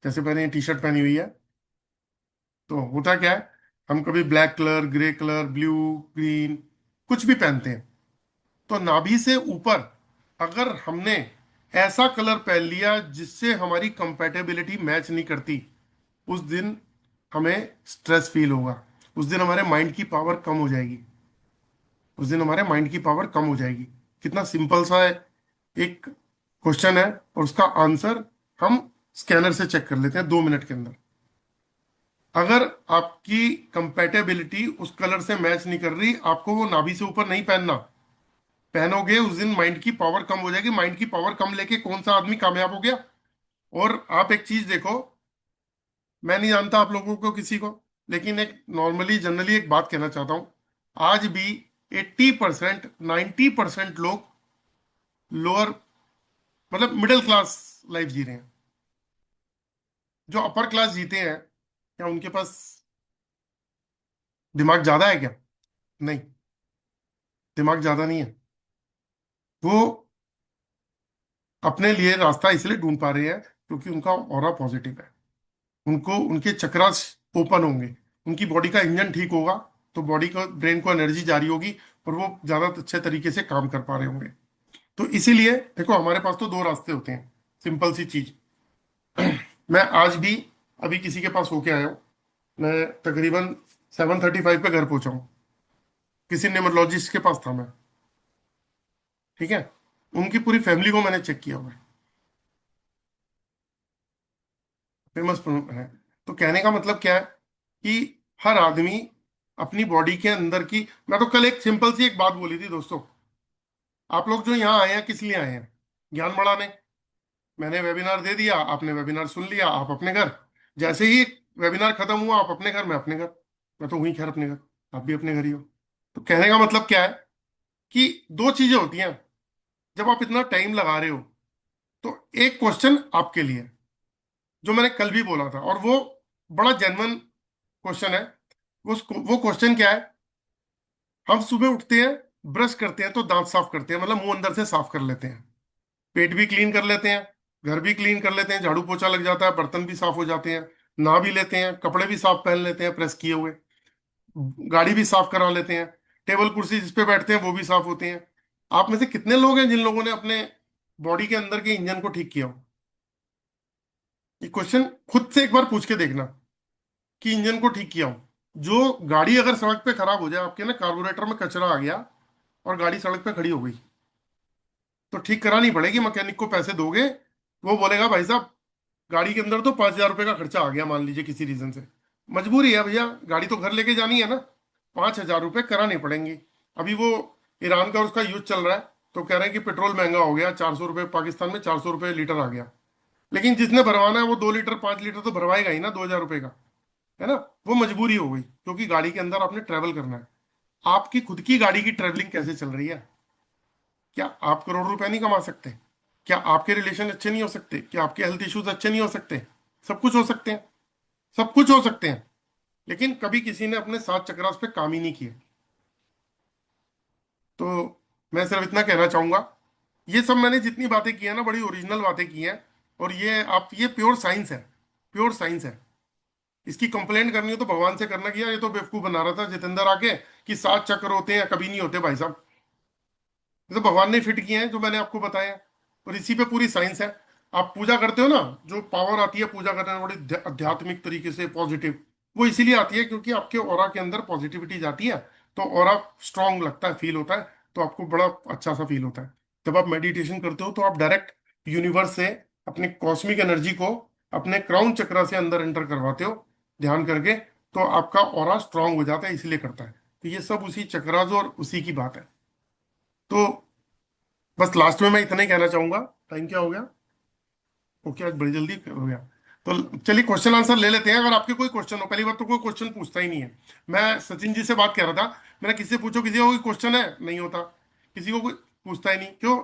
जैसे मैंने टी शर्ट पहनी हुई है, तो होता क्या है, हम कभी black colour, grey colour, blue, green कुछ भी पहनते हैं। तो नाभि से ऊपर अगर हमने ऐसा कलर पहन लिया जिससे हमारी कंपैटिबिलिटी मैच नहीं करती, उस दिन हमें स्ट्रेस फील होगा, उस दिन हमारे माइंड की पावर कम हो जाएगी, उस दिन हमारे माइंड की पावर कम हो जाएगी। कितना सिंपल सा है, एक क्वेश्चन है और उसका आंसर हम स्कैनर से चेक कर लेते हैं 2 मिनट के अंदर। अगर आपकी कंपैटिबिलिटी उस कलर से मैच नहीं कर रही, आपको वो नाभि से ऊपर नहीं पहनना। पहनोगे उस दिन माइंड की पावर कम हो जाएगी। माइंड की पावर कम लेके कौन सा आदमी कामयाब हो गया। और आप एक चीज देखो, मैं नहीं जानता आप लोगों को किसी को, लेकिन एक नॉर्मली जनरली एक बात कहना चाहता हूं। आज भी 80% 90% लोग लोअर मतलब मिडिल क्लास लाइफ जी रहे हैं। जो अपर क्लास जीते हैं, क्या उनके पास दिमाग ज्यादा है क्या? नहीं, दिमाग ज्यादा नहीं है। वो अपने लिए रास्ता इसलिए ढूंढ पा रहे हैं क्योंकि उनका ऑरा पॉजिटिव है। उनको उनके चक्रास ओपन होंगे, उनकी बॉडी का इंजन ठीक होगा, तो बॉडी को ब्रेन को एनर्जी जारी होगी और वो ज्यादा अच्छे तरीके से काम कर पा रहे होंगे। तो इसीलिए देखो, हमारे पास तो 2 रास्ते होते हैं। सिंपल सी चीज, मैं आज भी अभी किसी के पास होके आया हूँ। मैं तकरीबन 7:35 पे घर पहुंचा हूँ। किसी न्यूमरोलॉजिस्ट के पास था मैं, ठीक है। उनकी पूरी फैमिली को मैंने चेक किया हुआ है, फेमस है। तो कहने का मतलब क्या है कि हर आदमी अपनी बॉडी के अंदर की, मैं तो कल एक सिंपल सी एक बात बोली थी दोस्तों। आप लोग जो यहाँ आए हैं किस लिए आए हैं? ज्ञान बढ़ाने। मैंने वेबिनार दे दिया, आपने वेबिनार सुन लिया, आप अपने घर। जैसे ही वेबिनार खत्म हुआ, आप अपने घर, मैं अपने घर। मैं तो हुई खैर अपने घर, आप भी अपने घर ही हो। तो कहने का मतलब क्या है कि 2 चीजें होती हैं जब आप इतना टाइम लगा रहे हो। तो एक क्वेश्चन आपके लिए जो मैंने कल भी बोला था, और वो बड़ा जेन्युइन क्वेश्चन है। वो क्वेश्चन क्या है? हम सुबह उठते हैं, ब्रश करते हैं तो दांत साफ करते हैं, मतलब मुंह अंदर से साफ कर लेते हैं, पेट भी क्लीन कर लेते हैं, घर भी क्लीन कर लेते हैं, झाड़ू पोछा लग जाता है, बर्तन भी साफ हो जाते हैं, नहा भी लेते हैं, कपड़े भी साफ पहन लेते हैं प्रेस किए हुए, गाड़ी भी साफ करा लेते हैं, टेबल कुर्सी जिस पे बैठते हैं वो भी साफ होते हैं। आप में से कितने लोग हैं जिन लोगों ने अपने बॉडी के अंदर के इंजन को ठीक किया हो? ये क्वेश्चन खुद से एक बार पूछ के देखना कि इंजन को ठीक किया हो। जो गाड़ी अगर सड़क पे खराब हो जाए, आपके ना कार्बोरेटर में कचरा आ गया और गाड़ी सड़क पे खड़ी हो गई, तो ठीक करानी पड़ेगी। मैकेनिक को पैसे दोगे, वो बोलेगा भाई साहब गाड़ी के अंदर तो 5,000 रुपये का खर्चा आ गया, मान लीजिए किसी रीजन से। मजबूरी है भैया, गाड़ी तो घर लेके जानी है ना, 5,000 रुपये कराने पड़ेंगे। अभी वो ईरान का उसका युद्ध चल रहा है, तो कह रहे हैं कि पेट्रोल महंगा हो गया, 400 रुपये, पाकिस्तान में 400 रुपये लीटर आ गया। लेकिन जिसने भरवाना है वो 2 लीटर 5 लीटर तो भरवाएगा ही ना, 2,000 रुपये का, है ना। वो मजबूरी हो गई क्योंकि गाड़ी के अंदर आपने ट्रेवल करना है। आपकी खुद की गाड़ी की ट्रेवलिंग कैसे चल रही है? क्या आप करोड़ रुपए नहीं कमा सकते? क्या आपके रिलेशन अच्छे नहीं हो सकते? क्या आपके हेल्थ इश्यूज अच्छे नहीं हो सकते? सब कुछ हो सकते हैं, सब कुछ हो सकते हैं। लेकिन कभी किसी ने अपने 7 चक्रास पे काम ही नहीं किए। तो मैं सिर्फ इतना कहना चाहूंगा, ये सब मैंने जितनी बातें की है ना, बड़ी ओरिजिनल बातें की हैं। और ये प्योर साइंस है, प्योर साइंस है। इसकी कंप्लेंट करनी हो तो भगवान से करना। किया ये तो बेवकूफ बना रहा था जितेंद्र आके कि 7 चक्र होते हैं, कभी नहीं होते भाई साहब। ये तो भगवान ने फिट किए हैं जो मैंने आपको बताया, और इसी पे पूरी साइंस है। आप पूजा करते हो ना, जो पावर आती है पूजा करने में बड़ी आध्यात्मिक तरीके से पॉजिटिव, वो इसीलिए आती है क्योंकि आपके ऑरा के अंदर पॉजिटिविटी जाती है, तो ऑरा स्ट्रांग लगता है, फील होता है, तो आपको बड़ा अच्छा सा फील होता है। जब आप मेडिटेशन करते हो तो आप डायरेक्ट यूनिवर्स से अपने कॉस्मिक एनर्जी को अपने क्राउन चक्रा से अंदर एंटर करवाते हो ध्यान करके, तो आपका ऑरा स्ट्रांग हो जाता है, इसलिए करता है। तो ये सब उसी चक्राज और उसी की बात है। तो बस लास्ट में मैं इतना ही कहना चाहूंगा। टाइम क्या हो गया? ओके, आज बड़ी जल्दी हो गया। तो चलिए क्वेश्चन आंसर ले लेते हैं। अगर आपके कोई क्वेश्चन हो, पहली बात तो कोई क्वेश्चन पूछता ही नहीं है। मैं सचिन जी से बात कर रहा था, मैंने किसी से पूछो किसी का कोई क्वेश्चन है, नहीं होता। किसी को कोई पूछता ही नहीं, क्यों?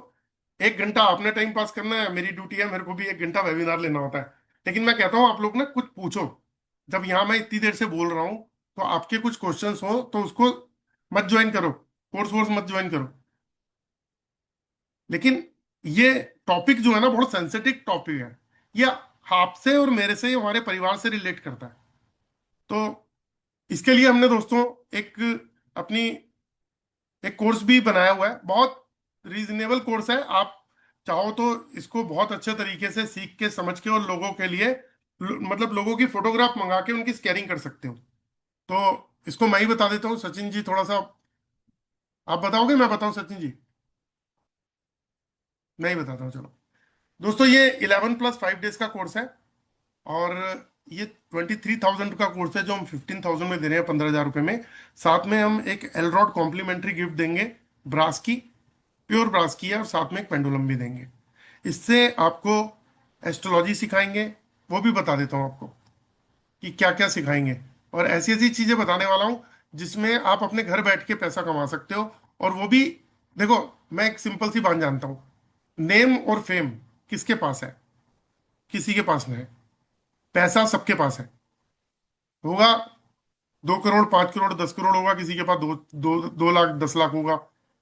1 घंटा आपने टाइम पास करना है, मेरी ड्यूटी है, मेरे को भी 1 घंटा वेबिनार लेना होता है। लेकिन मैं कहता हूँ आप लोग ना कुछ पूछो। जब यहाँ मैं इतनी देर से बोल रहा हूँ, तो आपके कुछ क्वेश्चन हो तो उसको मत ज्वाइन करो, कोर्स वोर्स मत ज्वाइन करो। लेकिन ये टॉपिक जो है ना, बहुत सेंसिटिव टॉपिक है। ये आपसे और मेरे से, हमारे परिवार से रिलेट करता है। तो इसके लिए हमने दोस्तों एक अपनी एक कोर्स भी बनाया हुआ है। बहुत रीजनेबल कोर्स है। आप चाहो तो इसको बहुत अच्छे तरीके से सीख के समझ के और लोगों के लिए मतलब लोगों की फोटोग्राफ मंगा के उनकी स्कैनिंग कर सकते हो। तो इसको मैं ही बता देता हूँ। सचिन जी थोड़ा सा आप बताओगे, मैं बताऊं सचिन जी? नहीं बताता हूँ, चलो। दोस्तों ये 11+5 डेज का कोर्स है। और ये 23,000 का कोर्स है, जो हम 15,000 में दे रहे हैं, 15,000 रुपये में। साथ में हम एक एलरॉड कॉम्प्लीमेंट्री गिफ्ट देंगे, ब्रास की, प्योर ब्रास की है, और साथ में एक पेंडुलम भी देंगे। इससे आपको एस्ट्रोलॉजी सिखाएंगे, वो भी बता देता हूँ आपको कि क्या क्या सिखाएंगे। और ऐसी ऐसी चीजें बताने वाला हूँ जिसमें आप अपने घर बैठ के पैसा कमा सकते हो। और वो भी, देखो, मैं एक सिंपल सी बात जानता हूँ। नेम और फेम किसके पास है? किसी के पास नहीं है। पैसा सबके पास है। होगा 2 करोड़, 5 करोड़, 10 करोड़ होगा, किसी के पास 2 लाख, 10 लाख होगा।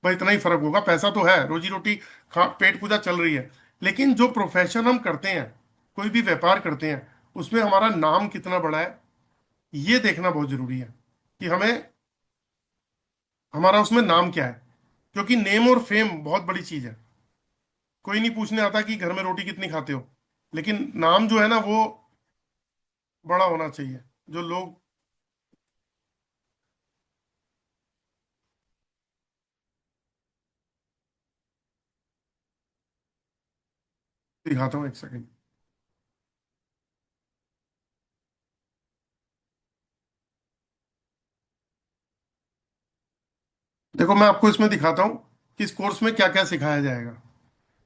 भाई इतना ही फर्क होगा। पैसा तो है, रोजी रोटी, पेट पूजा चल रही है। लेकिन जो प्रोफेशन हम करते हैं, कोई भी व्यापार करते हैं, उसमें हमारा नाम कितना बड़ा है, ये देखना बहुत जरूरी है कि हमें, हमारा उसमें नाम क्या है। क्योंकि नेम और फेम बहुत बड़ी चीज है। कोई नहीं पूछने आता कि घर में रोटी कितनी खाते हो, लेकिन नाम जो है ना, वो बड़ा होना चाहिए। जो लोग, दिखाता हूँ, 1 सेकंड। देखो मैं आपको इसमें दिखाता हूँ कि इस कोर्स में क्या क्या सिखाया जाएगा।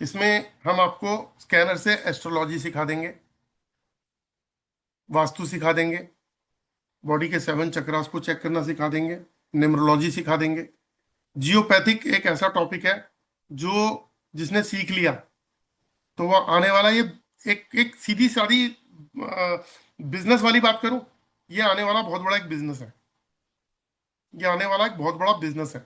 इसमें हम आपको स्कैनर से एस्ट्रोलॉजी सिखा देंगे, वास्तु सिखा देंगे, बॉडी के 7 चक्रास को चेक करना सिखा देंगे, न्यूमरोलॉजी सिखा देंगे। जियोपैथिक एक ऐसा टॉपिक है जो, जिसने सीख लिया तो वो आने वाला, ये एक एक सीधी सादी बिजनेस वाली बात करूं, ये आने वाला बहुत बड़ा एक बिजनेस है। ये आने वाला एक बहुत बड़ा बिजनेस है।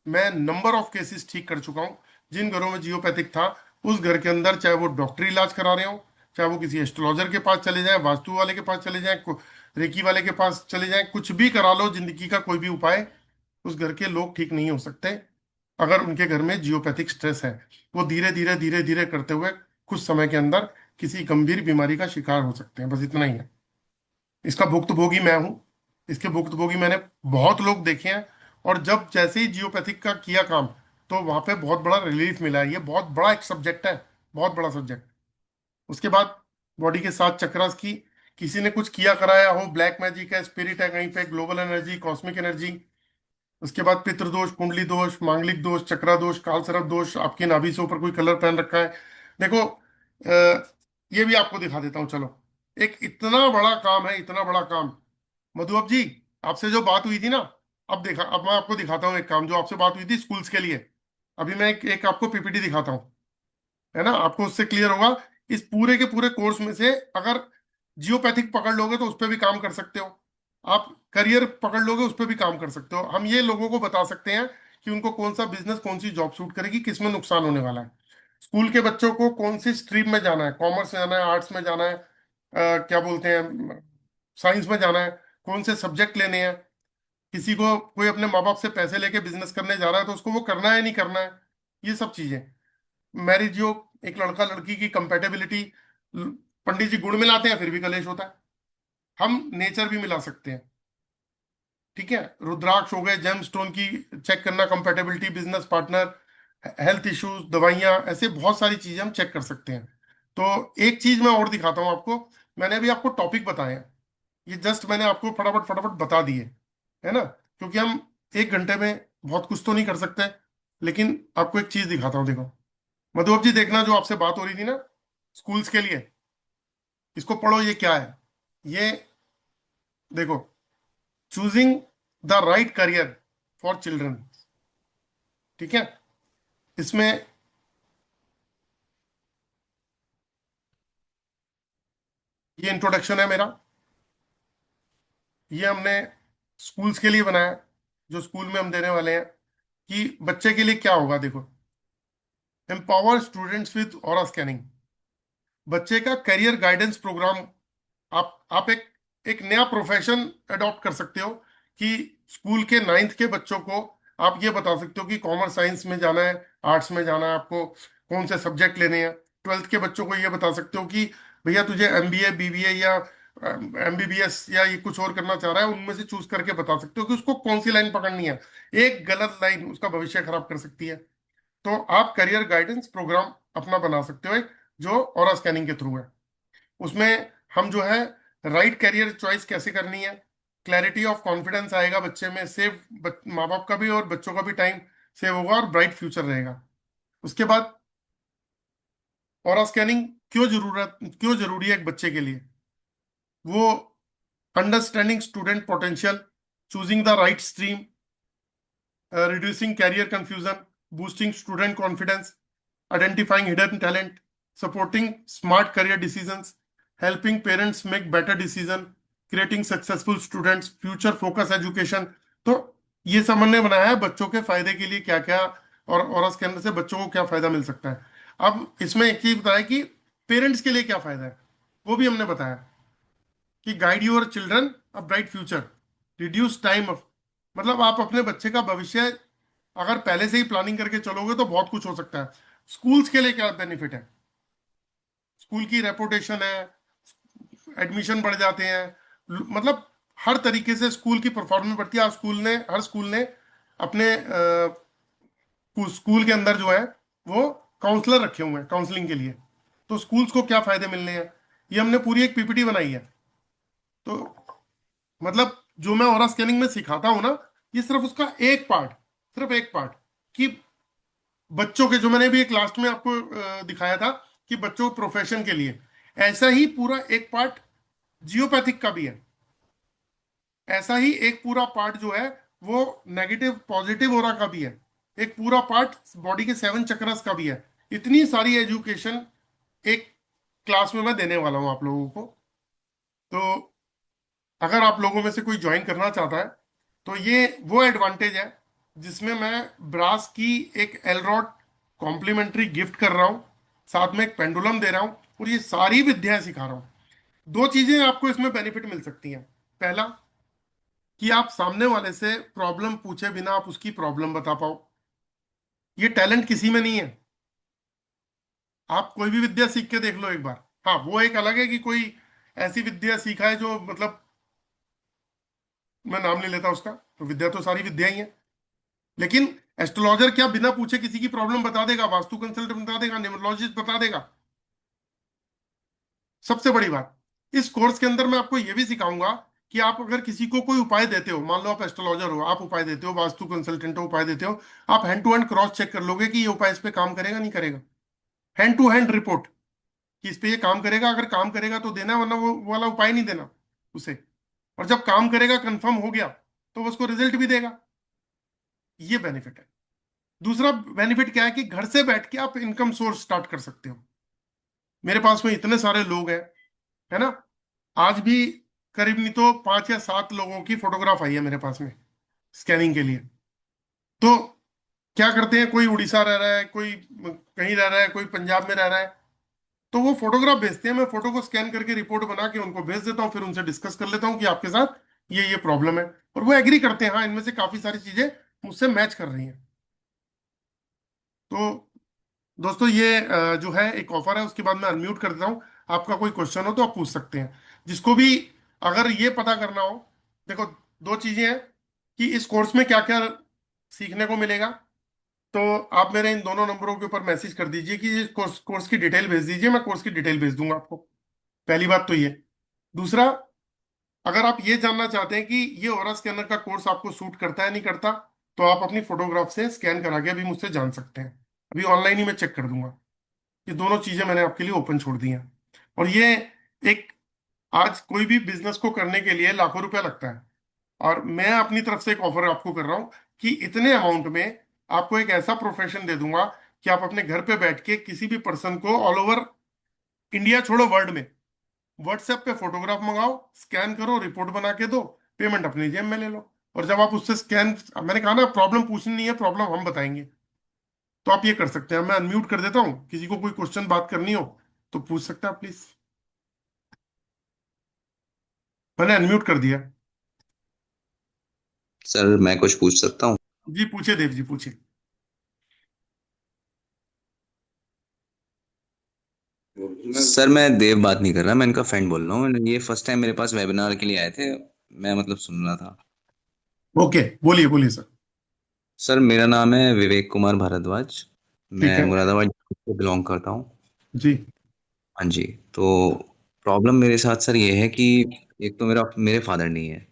मैं नंबर ऑफ केसेस ठीक कर चुका हूँ। जिन घरों में जियोपैथिक था, उस घर के अंदर चाहे वो डॉक्टरी इलाज करा रहे हो, चाहे वो किसी एस्ट्रोलॉजर के पास चले जाएं, वास्तु वाले के पास चले जाएं, रेकी वाले के पास चले जाएं, कुछ भी करा लो, जिंदगी का कोई भी उपाय, उस घर के लोग ठीक नहीं हो सकते अगर उनके घर में जियोपैथिक स्ट्रेस है। वो धीरे धीरे धीरे धीरे करते हुए कुछ समय के अंदर किसी गंभीर बीमारी का शिकार हो सकते हैं। बस इतना ही है। इसका भुक्तभोगी मैं हूं। इसके भुक्तभोगी मैंने बहुत लोग देखे हैं। और जब जैसे ही जियोपैथिक का किया काम, तो वहां पे बहुत बड़ा रिलीफ मिला है। ये बहुत बड़ा एक सब्जेक्ट है, बहुत बड़ा सब्जेक्ट। उसके बाद बॉडी के 7 चक्रास की, किसी ने कुछ किया कराया हो, ब्लैक मैजिक है, स्पिरिट है, कहीं पे ग्लोबल एनर्जी, कॉस्मिक एनर्जी। उसके बाद पितृदोष, कुंडली दोष, मांगलिक दोष, चक्रा दोष, काल सर्प दोष, आपकी नाभि से ऊपर कोई कलर पहन रखा है। देखो, ये भी आपको दिखा देता हूँ, चलो। एक इतना बड़ा काम है, इतना बड़ा काम। मधुअब जी, आपसे जो बात हुई थी ना, अब मैं आपको दिखाता हूँ एक काम, जो आपसे बात हुई थी स्कूल्स के लिए। अभी मैं एक आपको पीपीटी दिखाता हूँ, है ना? आपको उससे क्लियर होगा। इस पूरे के पूरे कोर्स में से अगर जियोपैथिक पकड़ लोगे तो उस पर भी काम कर सकते हो। आप करियर पकड़ लोगे, उस पर भी काम कर सकते हो। हम ये लोगों को बता सकते हैं कि उनको कौन सा बिजनेस, कौन सी जॉब सूट करेगी, किस में नुकसान होने वाला है। स्कूल के बच्चों को कौन सी स्ट्रीम में जाना है, कॉमर्स में जाना है, आर्ट्स में जाना है, क्या बोलते हैं, साइंस में जाना है, कौन से सब्जेक्ट लेने हैं। किसी को, कोई अपने माँ बाप से पैसे लेके बिजनेस करने जा रहा है, तो उसको वो करना है नहीं करना है, ये सब चीजें। मैरिज जो, एक लड़का लड़की की कंपेटेबिलिटी, पंडित जी गुण मिलाते हैं फिर भी कलेश होता है। हम नेचर भी मिला सकते हैं, ठीक है? रुद्राक्ष हो गए, जेम स्टोन की चेक करना, compatibility, business partner, health issues, दवाइयाँ, ऐसे बहुत सारी चीजें हम चेक कर सकते हैं। तो एक चीज मैं और दिखाता हूँ आपको। मैंने अभी आपको टॉपिक बताए हैं, ये जस्ट मैंने आपको फटाफट फटाफट बता दिए, है ना? क्योंकि हम 1 घंटे में बहुत कुछ तो नहीं कर सकते। लेकिन आपको एक चीज दिखाता हूँ, देखो। मधुब जी देखना, जो आपसे बात हो रही थी ना स्कूल्स के लिए, इसको पढ़ो, ये क्या है। ये देखो, choosing the right career for children, ठीक है। इसमें ये इंट्रोडक्शन है मेरा, ये हमने स्कूल्स के लिए बनाया, जो स्कूल में हम देने वाले हैं, कि बच्चे के लिए क्या होगा। देखो, empower students with aura scanning, बच्चे का करियर गाइडेंस प्रोग्राम। आप एक नया प्रोफेशन अडॉप्ट कर सकते हो, कि स्कूल के 9th के बच्चों को आप ये बता सकते हो कि कॉमर्स साइंस में जाना है, आर्ट्स में जाना है, आपको कौन से सब्जेक्ट लेने हैं। 12th के बच्चों को ये बता सकते हो कि भैया तुझे एमबीए बीबीए या एमबीबीएस या ये कुछ और करना चाह रहा है, उनमें से चूज करके बता सकते हो कि उसको कौन सी लाइन पकड़नी है। एक गलत लाइन उसका भविष्य खराब कर सकती है। तो आप करियर गाइडेंस प्रोग्राम अपना बना सकते हो एक, जो ऑरा स्कैनिंग के थ्रू है। उसमें हम जो है राइट करियर चॉइस कैसे करनी है, क्लैरिटी ऑफ कॉन्फिडेंस आएगा बच्चे में, सेव माँ बाप का भी और बच्चों का भी टाइम सेव होगा, और ब्राइट फ्यूचर रहेगा। उसके बाद ऑरा स्कैनिंग क्यों जरूरी है एक बच्चे के लिए, वो understanding student potential, choosing the right stream, reducing career confusion, boosting student confidence, identifying hidden talent, supporting smart career decisions, helping parents make better decision, creating successful students, future focus education। तो ये सब हमने बनाया है बच्चों के फायदे के लिए क्या क्या, और उसके अंदर से बच्चों को क्या फायदा मिल सकता है। अब इसमें एक चीज बताया कि पेरेंट्स के लिए क्या फायदा है, वो भी हमने बताया, कि guide your children a bright future, reduce time of, मतलब आप अपने बच्चे का भविष्य अगर पहले से ही प्लानिंग करके चलोगे तो बहुत कुछ हो सकता है। स्कूल्स के लिए क्या बेनिफिट है, स्कूल की रेपुटेशन है, एडमिशन बढ़ जाते हैं, मतलब हर तरीके से स्कूल की परफॉर्मेंस बढ़ती है। आज हर स्कूल ने अपने स्कूल के अंदर जो है वो काउंसलर रखे हुए हैं काउंसलिंग के लिए। तो स्कूल्स को क्या फायदे मिलने हैं, ये हमने पूरी एक पीपीटी बनाई है। तो मतलब जो मैं ऑरा स्कैनिंग में सिखाता हूं ना, ये सिर्फ उसका एक पार्ट, सिर्फ एक पार्ट, कि बच्चों के, जो मैंने भी एक लास्ट में आपको दिखाया था कि बच्चों प्रोफेशन के लिए, ऐसा ही पूरा एक पार्ट जियोपैथिक का भी है। ऐसा ही एक पूरा पार्ट जो है वो नेगेटिव पॉजिटिव ओरा का भी है। एक पूरा पार्ट बॉडी के 7 चक्रस का भी है। इतनी सारी एजुकेशन एक क्लास में मैं देने वाला हूं आप लोगों को। तो अगर आप लोगों में से कोई ज्वाइन करना चाहता है, तो ये वो एडवांटेज है जिसमें मैं ब्रास की एक एलरॉड कॉम्प्लीमेंट्री गिफ्ट कर रहा हूँ, साथ में एक पेंडुलम दे रहा हूँ, और ये सारी विद्याएं सिखा रहा हूँ। दो चीजें आपको इसमें बेनिफिट मिल सकती हैं। पहला, कि आप सामने वाले से प्रॉब्लम पूछे बिना आप उसकी प्रॉब्लम बता पाओ। ये टैलेंट किसी में नहीं है। आप कोई भी विद्या सीख के देख लो एक बार। हाँ, वो एक अलग है कि कोई ऐसी विद्या सीखा है जो, मतलब मैं नाम नहीं लेता उसका, तो विद्या तो सारी विद्या ही है। लेकिन एस्ट्रोलॉजर क्या बिना पूछे किसी की प्रॉब्लम बता देगा? वास्तु कंसल्टेंट बता देगा, न्यूमरोलॉजिस्ट बता देगा। सबसे बड़ी बात, इस कोर्स के अंदर मैं आपको यह भी सिखाऊंगा कि आप अगर किसी को कोई उपाय देते हो, मान लो आप एस्ट्रोलॉजर हो, आप उपाय देते हो, वास्तु कंसल्टेंट हो, उपाय देते हो, आप hand to hand cross check कर लोगे कि ये उपाय इस पे काम करेगा नहीं करेगा। हैंड टू हैंड रिपोर्ट, कि इस पे ये काम करेगा, अगर काम करेगा तो देना, वरना वो वाला उपाय नहीं देना उसे। और जब काम करेगा, कंफर्म हो गया, तो वो उसको रिजल्ट भी देगा। ये बेनिफिट है। दूसरा बेनिफिट क्या है कि घर से बैठ के आप इनकम सोर्स स्टार्ट कर सकते हो। मेरे पास में इतने सारे लोग हैं, है ना। आज भी करीब नहीं तो 5 या 7 लोगों की फोटोग्राफ आई है मेरे पास में स्कैनिंग के लिए। तो क्या करते हैं, कोई उड़ीसा रह रहा है, कोई कहीं रह रहा है, कोई पंजाब में रह रहा है, तो वो फोटोग्राफ भेजते हैं। मैं फोटो को स्कैन करके रिपोर्ट बना के उनको भेज देता हूँ, फिर उनसे डिस्कस कर लेता हूँ कि आपके साथ ये प्रॉब्लम है, और वो एग्री करते हैं, हाँ इनमें से काफी सारी चीजें मुझसे मैच कर रही हैं। तो दोस्तों, ये जो है एक ऑफर है, उसके बाद मैं अनम्यूट कर देता हूँ। आपका कोई क्वेश्चन हो तो आप पूछ सकते हैं, जिसको भी अगर ये पता करना हो। देखो, दो चीजें हैं कि इस कोर्स में क्या क्या सीखने को मिलेगा। तो आप मेरे इन दोनों नंबरों के ऊपर मैसेज कर दीजिए कि ये कोर्स की डिटेल भेज दीजिए, मैं कोर्स की डिटेल भेज दूंगा आपको। पहली बात तो ये। दूसरा, अगर आप ये जानना चाहते हैं कि ये ऑरा स्कैनर का कोर्स आपको सूट करता है नहीं करता, तो आप अपनी फोटोग्राफ से स्कैन करा के अभी मुझसे जान सकते हैं। अभी ऑनलाइन ही मैं चेक कर दूंगा। ये दोनों चीजें मैंने आपके लिए ओपन छोड़ दी हैं। और ये एक, आज कोई भी बिजनेस को करने के लिए लाखों रुपया लगता है, और मैं अपनी तरफ से एक ऑफर आपको कर रहा हूँ कि इतने अमाउंट में आपको एक ऐसा प्रोफेशन दे दूंगा कि आप अपने घर पे बैठ के किसी भी पर्सन को ऑल ओवर इंडिया छोड़ो वर्ल्ड में व्हाट्सएप पे फोटोग्राफ मंगाओ, स्कैन करो, रिपोर्ट बना के दो, पेमेंट अपनी जेब में ले लो। और जब आप उससे स्कैन, मैंने कहा ना प्रॉब्लम पूछनी नहीं है, प्रॉब्लम हम बताएंगे। तो आप ये कर सकते हैं। मैं अनम्यूट कर देता हूँ, किसी को कोई क्वेश्चन बात करनी हो तो पूछ सकते हैं आप प्लीज। मैंने अनम्यूट कर दिया। सर मैं कुछ पूछ सकता हूँ? जी पूछे देव जी, पूछे। सर मैं देव बात नहीं कर रहा, मैं इनका फ्रेंड बोल रहा हूँ। ये फर्स्ट टाइम मेरे पास वेबिनार के लिए आए थे, मैं मतलब सुन रहा था। ओके, बोलिए बोलिए सर। सर मेरा नाम है विवेक कुमार भारद्वाज, ठीक मैं है। मुरादाबाद से बिलोंग करता हूँ। जी। हाँ जी। तो प्रॉब्लम मेरे साथ सर ये है कि एक तो मेरे फादर नहीं है।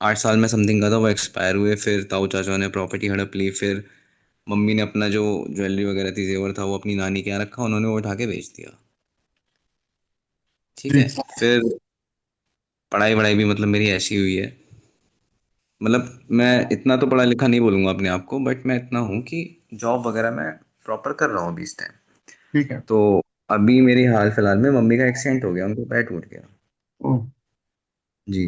8 साल में समथिंग का था, वो एक्सपायर हुए। फिर ताऊ चाचा ने प्रॉपर्टी हड़प ली। फिर मम्मी ने अपना जो ज्वेलरी वगैरह थी, जेवर था, वो अपनी नानी के यहाँ रखा, उन्होंने वो उठा के बेच दिया। ठीक जी। है। फिर पढ़ाई वढ़ाई भी मतलब मेरी ऐसी हुई है, मतलब मैं इतना तो पढ़ा लिखा नहीं बोलूंगा अपने आप को, बट मैं इतना हूँ कि जॉब वगैरह मैं प्रॉपर कर रहा हूँ अभी इस टाइम। ठीक है। तो अभी मेरी हाल फिलहाल में मम्मी का एक्सीडेंट हो गया, उनको पैर टूट गया। ओ। जी।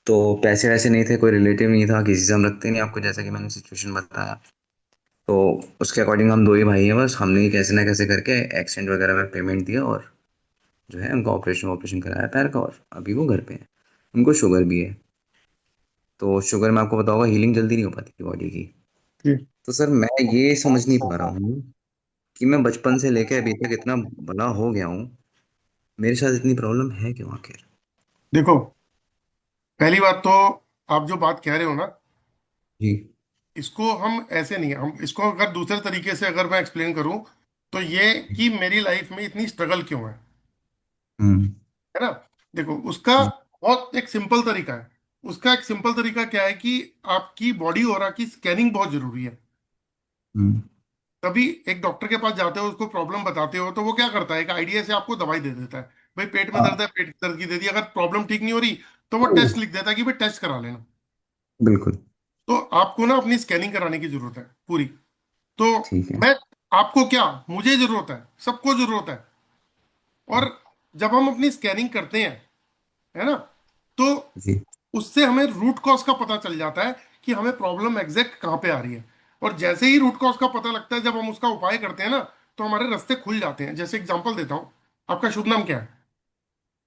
तो पैसे वैसे नहीं थे, कोई रिलेटिव नहीं था, किसी से हम रखते नहीं, आपको जैसा कि मैंने सिचुएशन बताया। तो उसके अकॉर्डिंग हम दो ही भाई हैं, बस हमने ही कैसे ना कैसे करके एक्सीडेंट वगैरह में पेमेंट दिया, और जो है उनका ऑपरेशन ऑपरेशन कराया पैर का, और अभी वो घर पे है। उनको शुगर भी है। तो शुगर में आपको पता होगा हीलिंग जल्दी नहीं हो पाती बॉडी की। जी। तो सर मैं ये समझ नहीं पा रहा हूँ कि मैं बचपन से लेकर अभी तक इतना बड़ा हो गया हूँ, मेरे साथ इतनी प्रॉब्लम है क्यों आखिर? देखो, पहली बात तो आप जो बात कह रहे हो ना, जी। इसको हम ऐसे नहीं, हम इसको अगर दूसरे तरीके से अगर मैं एक्सप्लेन करूं तो ये कि मेरी लाइफ में इतनी स्ट्रगल क्यों हम्म। है ना। देखो उसका बहुत एक सिंपल तरीका है। उसका एक सिंपल तरीका क्या है कि आपकी बॉडी और की स्कैनिंग बहुत जरूरी है। हम्म। तभी एक डॉक्टर के पास जाते हो, उसको प्रॉब्लम बताते हो, तो वो क्या करता है, एक आइडिया से आपको दवाई दे देता है। भाई पेट में दर्द है, पेट की दर्द की दे दी। अगर प्रॉब्लम ठीक नहीं हो रही तो वो टेस्ट लिख देता है कि भाई टेस्ट करा लेना। बिल्कुल। तो आपको ना अपनी स्कैनिंग कराने की जरूरत है पूरी। तो ठीक है। मैं, आपको क्या, मुझे जरूरत है, सबको जरूरत है। और जब हम अपनी स्कैनिंग करते हैं, है ना, तो जी। उससे हमें रूट कॉज का पता चल जाता है कि हमें प्रॉब्लम एग्जैक्ट कहाँ पे आ रही है। और जैसे ही रूट कॉज का पता लगता है, जब हम उसका उपाय करते हैं ना, तो हमारे रास्ते खुल जाते हैं। जैसे एग्जांपल देता हूँ, आपका शुभ नाम क्या है?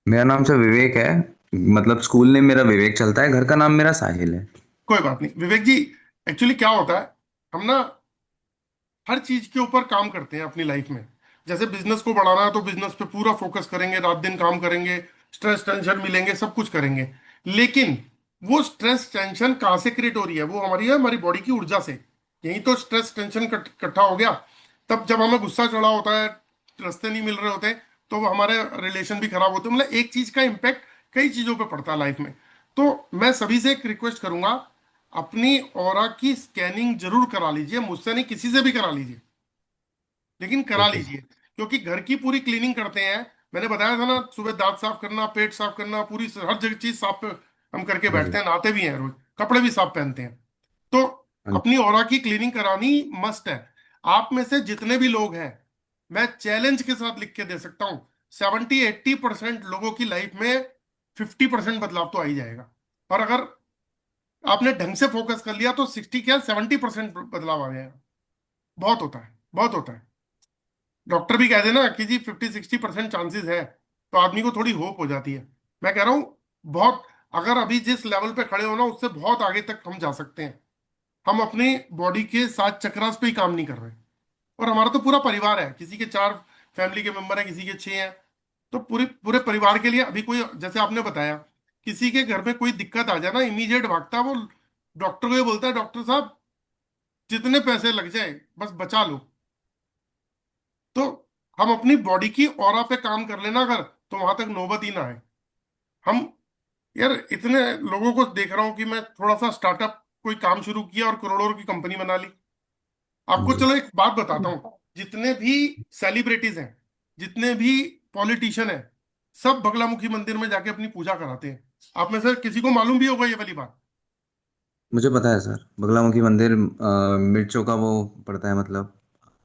मेरा नाम सर विवेक है, मतलब स्कूल नेम मेरा विवेक चलता है, घर का नाम मेरा साहिल है। कोई बात नहीं विवेक जी। एक्चुअली क्या होता है, हम ना हर चीज के ऊपर काम करते हैं अपनी लाइफ में। जैसे बिजनेस को बढ़ाना है तो बिजनेस पे पूरा फोकस करेंगे, रात दिन काम करेंगे, स्ट्रेस टेंशन मिलेंगे, सब कुछ करेंगे। लेकिन वो स्ट्रेस टेंशन कहाँ से क्रिएट हो रही है? वो हमारी है, हमारी बॉडी की ऊर्जा से। यही तो स्ट्रेस टेंशन इकट्ठा हो गया। तब जब हमें गुस्सा चढ़ा होता है, रास्ते नहीं मिल रहे होते, तो वो हमारे रिलेशन भी खराब होते हैं। मतलब एक चीज का इम्पैक्ट कई चीजों पे पड़ता है लाइफ में। तो मैं सभी से एक रिक्वेस्ट करूंगा, अपनी ऑरा की स्कैनिंग जरूर करा लीजिए, मुझसे नहीं, किसी से भी करा लीजिए, लेकिन करा ओके। लीजिए। क्योंकि घर की पूरी क्लीनिंग करते हैं। मैंने बताया था ना, सुबह दांत साफ करना, पेट साफ करना, पूरी हर जगह चीज साफ हम करके हाँ बैठते जी। हैं, नहाते भी हैं रोज, कपड़े भी साफ पहनते हैं। तो हाँ अपनी ऑरा की क्लीनिंग करानी मस्ट है। आप में से जितने भी लोग हैं, मैं चैलेंज के साथ लिख के दे सकता हूँ, 70-80% लोगों की लाइफ में 50% बदलाव तो आ ही जाएगा। और अगर आपने ढंग से फोकस कर लिया तो 60 क्या 70% बदलाव आ जाएगा। बहुत होता है, बहुत होता है। डॉक्टर भी कह देना कि जी 50-60% चांसेस है, तो आदमी को थोड़ी होप हो जाती है। मैं कह रहा हूँ बहुत, अगर अभी जिस लेवल पे खड़े हो ना, उससे बहुत आगे तक हम जा सकते हैं। हम अपनी बॉडी के 7 चक्रास पे ही काम नहीं कर रहे। और हमारा तो पूरा परिवार है, किसी के 4 फैमिली के मेंबर हैं, किसी के 6 हैं। तो पूरे पूरे परिवार के लिए अभी कोई, जैसे आपने बताया, किसी के घर में कोई दिक्कत आ जाए ना, इमीडिएट भागता है वो डॉक्टर को, ये बोलता है डॉक्टर साहब जितने पैसे लग जाए बस बचा लो। तो हम अपनी बॉडी की ऑरा पे काम कर लेना अगर, तो वहां तक नौबत ही ना आए। हम, यार इतने लोगों को देख रहा हूँ कि मैं थोड़ा सा स्टार्टअप कोई काम शुरू किया और करोड़ों की कंपनी बना ली। आपको जी चलो एक बात बताता हूँ, जितने भी सेलिब्रिटीज हैं, जितने भी पॉलिटिशियन हैं, सब बगलामुखी मंदिर में जाके अपनी पूजा कराते हैं। आप में से किसी को मालूम भी होगा ये वाली बात? मुझे पता है सर, बगलामुखी मंदिर मिर्चों का वो पड़ता है, मतलब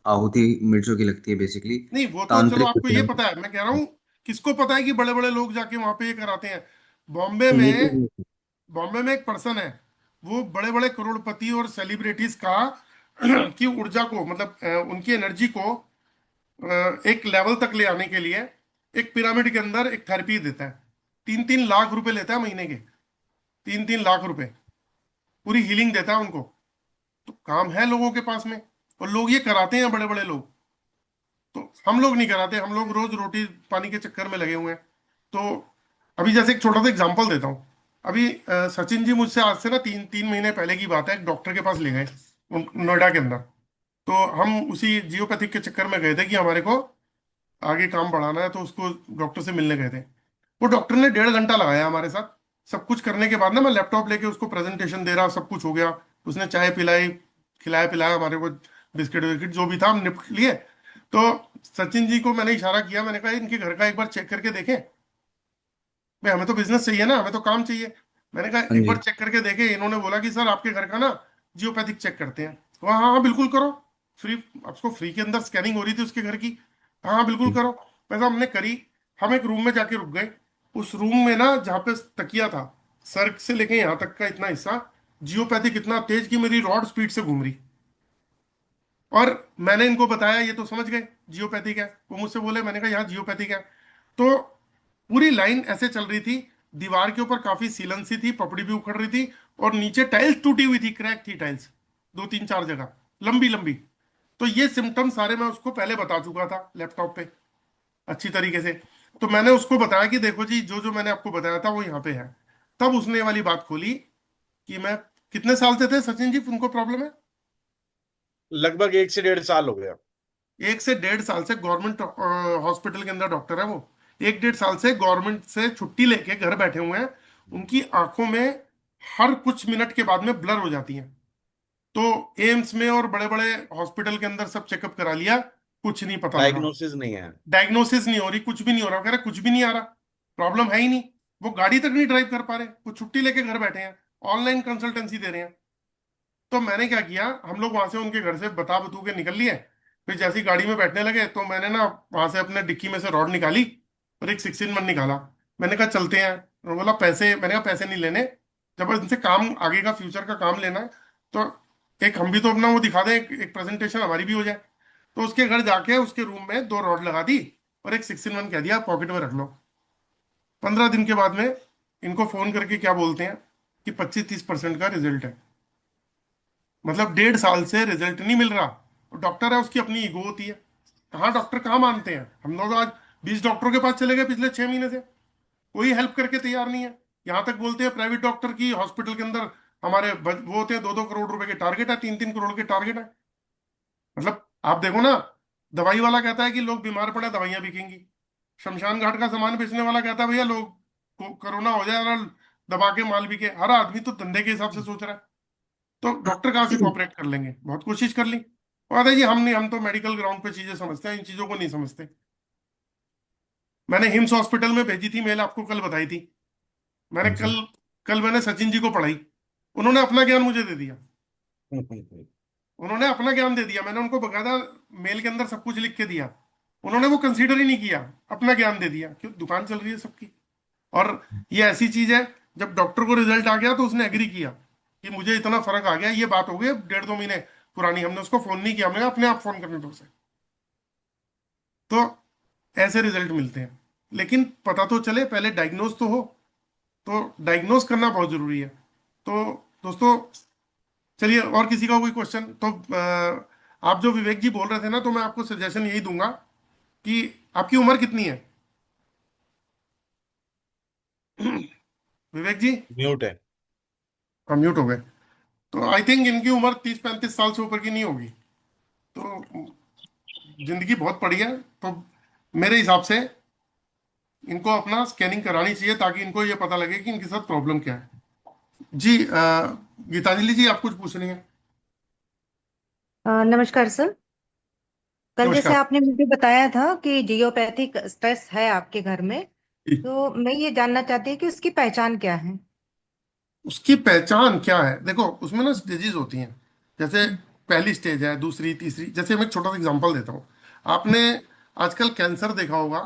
आहुति मिर्चों की लगती है बेसिकली। नहीं, वो तो चलो तांत्रिक आपको ये पता है, मैं कह रहा हूँ किसको पता है कि बड़े बड़े लोग जाके वहां पे ये कराते हैं। बॉम्बे ये में, तो बॉम्बे में एक पर्सन है, वो बड़े बड़े करोड़पति और सेलिब्रिटीज का की ऊर्जा को, मतलब उनकी एनर्जी को एक लेवल तक ले आने के लिए एक पिरामिड के अंदर एक थेरेपी देता है। 3-3 लाख रुपए लेता है महीने के, 3-3 लाख रुपए पूरी हीलिंग देता है उनको। तो काम है लोगों के पास में, और लोग ये कराते हैं बड़े बड़े लोग। तो हम लोग नहीं कराते, हम लोग रोज रोटी पानी के चक्कर में लगे हुए हैं। तो अभी जैसे एक छोटा सा एग्जांपल देता हूँ। अभी सचिन जी मुझसे आज से ना 3-3 महीने पहले की बात है, एक डॉक्टर के पास ले गए नोएडा के अंदर। तो हम उसी जियोपैथिक के चक्कर में गए थे कि हमारे को आगे काम बढ़ाना है, तो उसको डॉक्टर से मिलने गए थे। वो डॉक्टर ने 1.5 घंटा लगाया हमारे साथ। सब कुछ करने के बाद ना, मैं लैपटॉप लेके उसको प्रेजेंटेशन दे रहा, सब कुछ हो गया। उसने चाय पिलाई, खिलाया पिलाया हमारे को, बिस्किट विस्किट जो भी था हम निपट लिए। तो सचिन जी को मैंने इशारा किया, मैंने कहा इनके घर का एक बार चेक करके देखें भाई, हमें तो बिजनेस चाहिए ना, हमें तो काम चाहिए। मैंने कहा हाँ एक बार जी। चेक करके देखें। इन्होंने बोला कि सर आपके घर का ना जियोपैथिक चेक करते हैं। हाँ हाँ हाँ, बिल्कुल करो। फ्री, आपको फ्री के अंदर स्कैनिंग हो रही थी उसके घर की। हाँ हाँ बिल्कुल करो। वैसा हमने करी। हम एक रूम में जाके रुक गए। उस रूम में ना, जहाँ पे तकिया था, सर से लेके यहाँ तक का इतना हिस्सा जियोपैथिक इतना तेज कि मेरी रॉड स्पीड से घूम रही। और मैंने इनको बताया, ये तो समझ गए जियोपैथिक है। वो मुझसे बोले, मैंने कहा यहाँ जियोपैथिक है। तो पूरी लाइन ऐसे चल रही थी। दीवार के ऊपर काफी सीलन सी थी, पपड़ी भी उखड़ रही थी, और नीचे टाइल्स टूटी हुई थी, क्रैक थी टाइल्स, 2-3-4 जगह, लंबी लंबी। तो ये सिम्टम सारे मैं उसको पहले बता चुका था लैपटॉप पे अच्छी तरीके से। तो मैंने उसको बताया कि देखो जी, जो जो मैंने आपको बताया था वो यहाँ पे है। तब उसने ये वाली बात खोली कि मैं, कितने साल से थे सचिन जी उनको प्रॉब्लम है? लगभग 1 से 1.5 साल हो गया। 1 से 1.5 साल से गवर्नमेंट हॉस्पिटल के अंदर डॉक्टर है वो। 1-1.5 साल से गवर्नमेंट से छुट्टी लेके घर बैठे हुए हैं। उनकी आंखों में हर कुछ मिनट के बाद में ब्लर हो जाती हैं। तो एम्स में और बड़े बड़े हॉस्पिटल के अंदर सब चेकअप करा लिया, कुछ नहीं पता लगा। डायग्नोसिस नहीं है। डायग्नोसिस नहीं हो रही, कुछ भी नहीं हो रहा, कह रहे कुछ भी नहीं आ रहा, प्रॉब्लम है ही नहीं। वो गाड़ी तक नहीं ड्राइव कर पा रहे, वो छुट्टी लेके घर बैठे हैं, ऑनलाइन कंसल्टेंसी दे रहे हैं। तो मैंने क्या किया, हम लोग वहां से उनके घर से बता बतू के निकल लिए। फिर जैसी गाड़ी में बैठने लगे, तो मैंने ना वहां से अपने डिक्की में से रॉड निकाली और एक 16 निकाला। मैंने कहा चलते हैं। और बोला पैसे, मैंने कहा पैसे नहीं लेने, जब इनसे काम आगे का फ्यूचर का काम लेना है, तो एक हम भी तो अपना वो दिखा दें, एक प्रेजेंटेशन हमारी भी हो जाए। तो उसके घर जाके उसके रूम में 2 रॉड लगा दी और एक 16 कह दिया पॉकेट में रख लो। 15 दिन के बाद में इनको फोन करके क्या बोलते हैं कि 25-30% का रिजल्ट है। मतलब 1.5 साल से रिजल्ट नहीं मिल रहा। और डॉक्टर है, उसकी अपनी ईगो होती है। कहाँ डॉक्टर कहाँ मानते हैं? हम लोग आज 20 डॉक्टरों के पास चले गए पिछले 6 महीने से, कोई हेल्प करके तैयार नहीं है। यहाँ तक बोलते हैं प्राइवेट डॉक्टर की हॉस्पिटल के अंदर हमारे वो होते हैं, 2-2 करोड़ रुपए के टारगेट है, 3-3 करोड़ के टारगेट है। मतलब आप देखो ना, दवाई वाला कहता है कि लोग बीमार पड़े दवाइयां बिकेंगी। शमशान घाट का सामान बेचने वाला कहता है भैया लोग को कोरोना हो जाए और दबा के माल बिके। हर आदमी तो धंधे के हिसाब से सोच रहा है। तो डॉक्टर कहाँ से कॉपरेट कर लेंगे? बहुत कोशिश कर ली। और है जी, हम नहीं, हम तो मेडिकल ग्राउंड पे चीजें समझते हैं, इन चीजों को नहीं समझते। मैंने हिम्स हॉस्पिटल में भेजी थी मेल, आपको कल बताई थी। मैंने हाँ जी। कल कल मैंने सचिन जी को पढ़ाई। उन्होंने अपना ज्ञान मुझे दे दिया। उन्होंने अपना ज्ञान दे दिया, मैंने उनको बकायदा मेल के अंदर सब कुछ लिख के दिया। उन्होंने वो कंसीडर ही नहीं किया, अपना ज्ञान दे दिया, क्यों, दुकान चल रही है सबकी। और ये ऐसी चीज है, जब डॉक्टर को रिजल्ट आ गया तो उसने एग्री किया कि मुझे इतना फर्क आ गया। ये बात हो गई 1.5-2 महीने पुरानी, हमने उसको फोन नहीं किया, हमने कहा अपने आप फोन करने दो उसे। तो ऐसे रिजल्ट मिलते हैं। लेकिन पता तो चले, पहले डायग्नोज तो हो। तो डायग्नोज करना बहुत जरूरी है। तो दोस्तों, चलिए, और किसी का कोई क्वेश्चन तो आप जो विवेक जी बोल रहे थे ना, तो मैं आपको सजेशन यही दूंगा कि आपकी उम्र कितनी है विवेक जी? म्यूट है। म्यूट हो गए। तो आई थिंक इनकी उम्र 30-35 साल से ऊपर की नहीं होगी। तो जिंदगी बहुत पड़ी है। तो मेरे हिसाब से इनको अपना स्कैनिंग करानी चाहिए, ताकि इनको ये पता लगे कि इनके साथ प्रॉब्लम क्या है। जी गीतांजलि जी, आप कुछ पूछ रही हैं? नमस्कार सर। कल जैसे नमस्कार। आपने मुझे बताया था कि जियोपैथिक स्ट्रेस है आपके घर में, तो मैं ये जानना चाहती हूँ कि उसकी पहचान क्या है। उसकी पहचान क्या है? देखो, उसमें ना स्टेजेस होती हैं। जैसे पहली स्टेज है, दूसरी, तीसरी। जैसे मैं एक छोटा सा एग्जांपल देता हूँ। आपने आजकल कैंसर देखा होगा।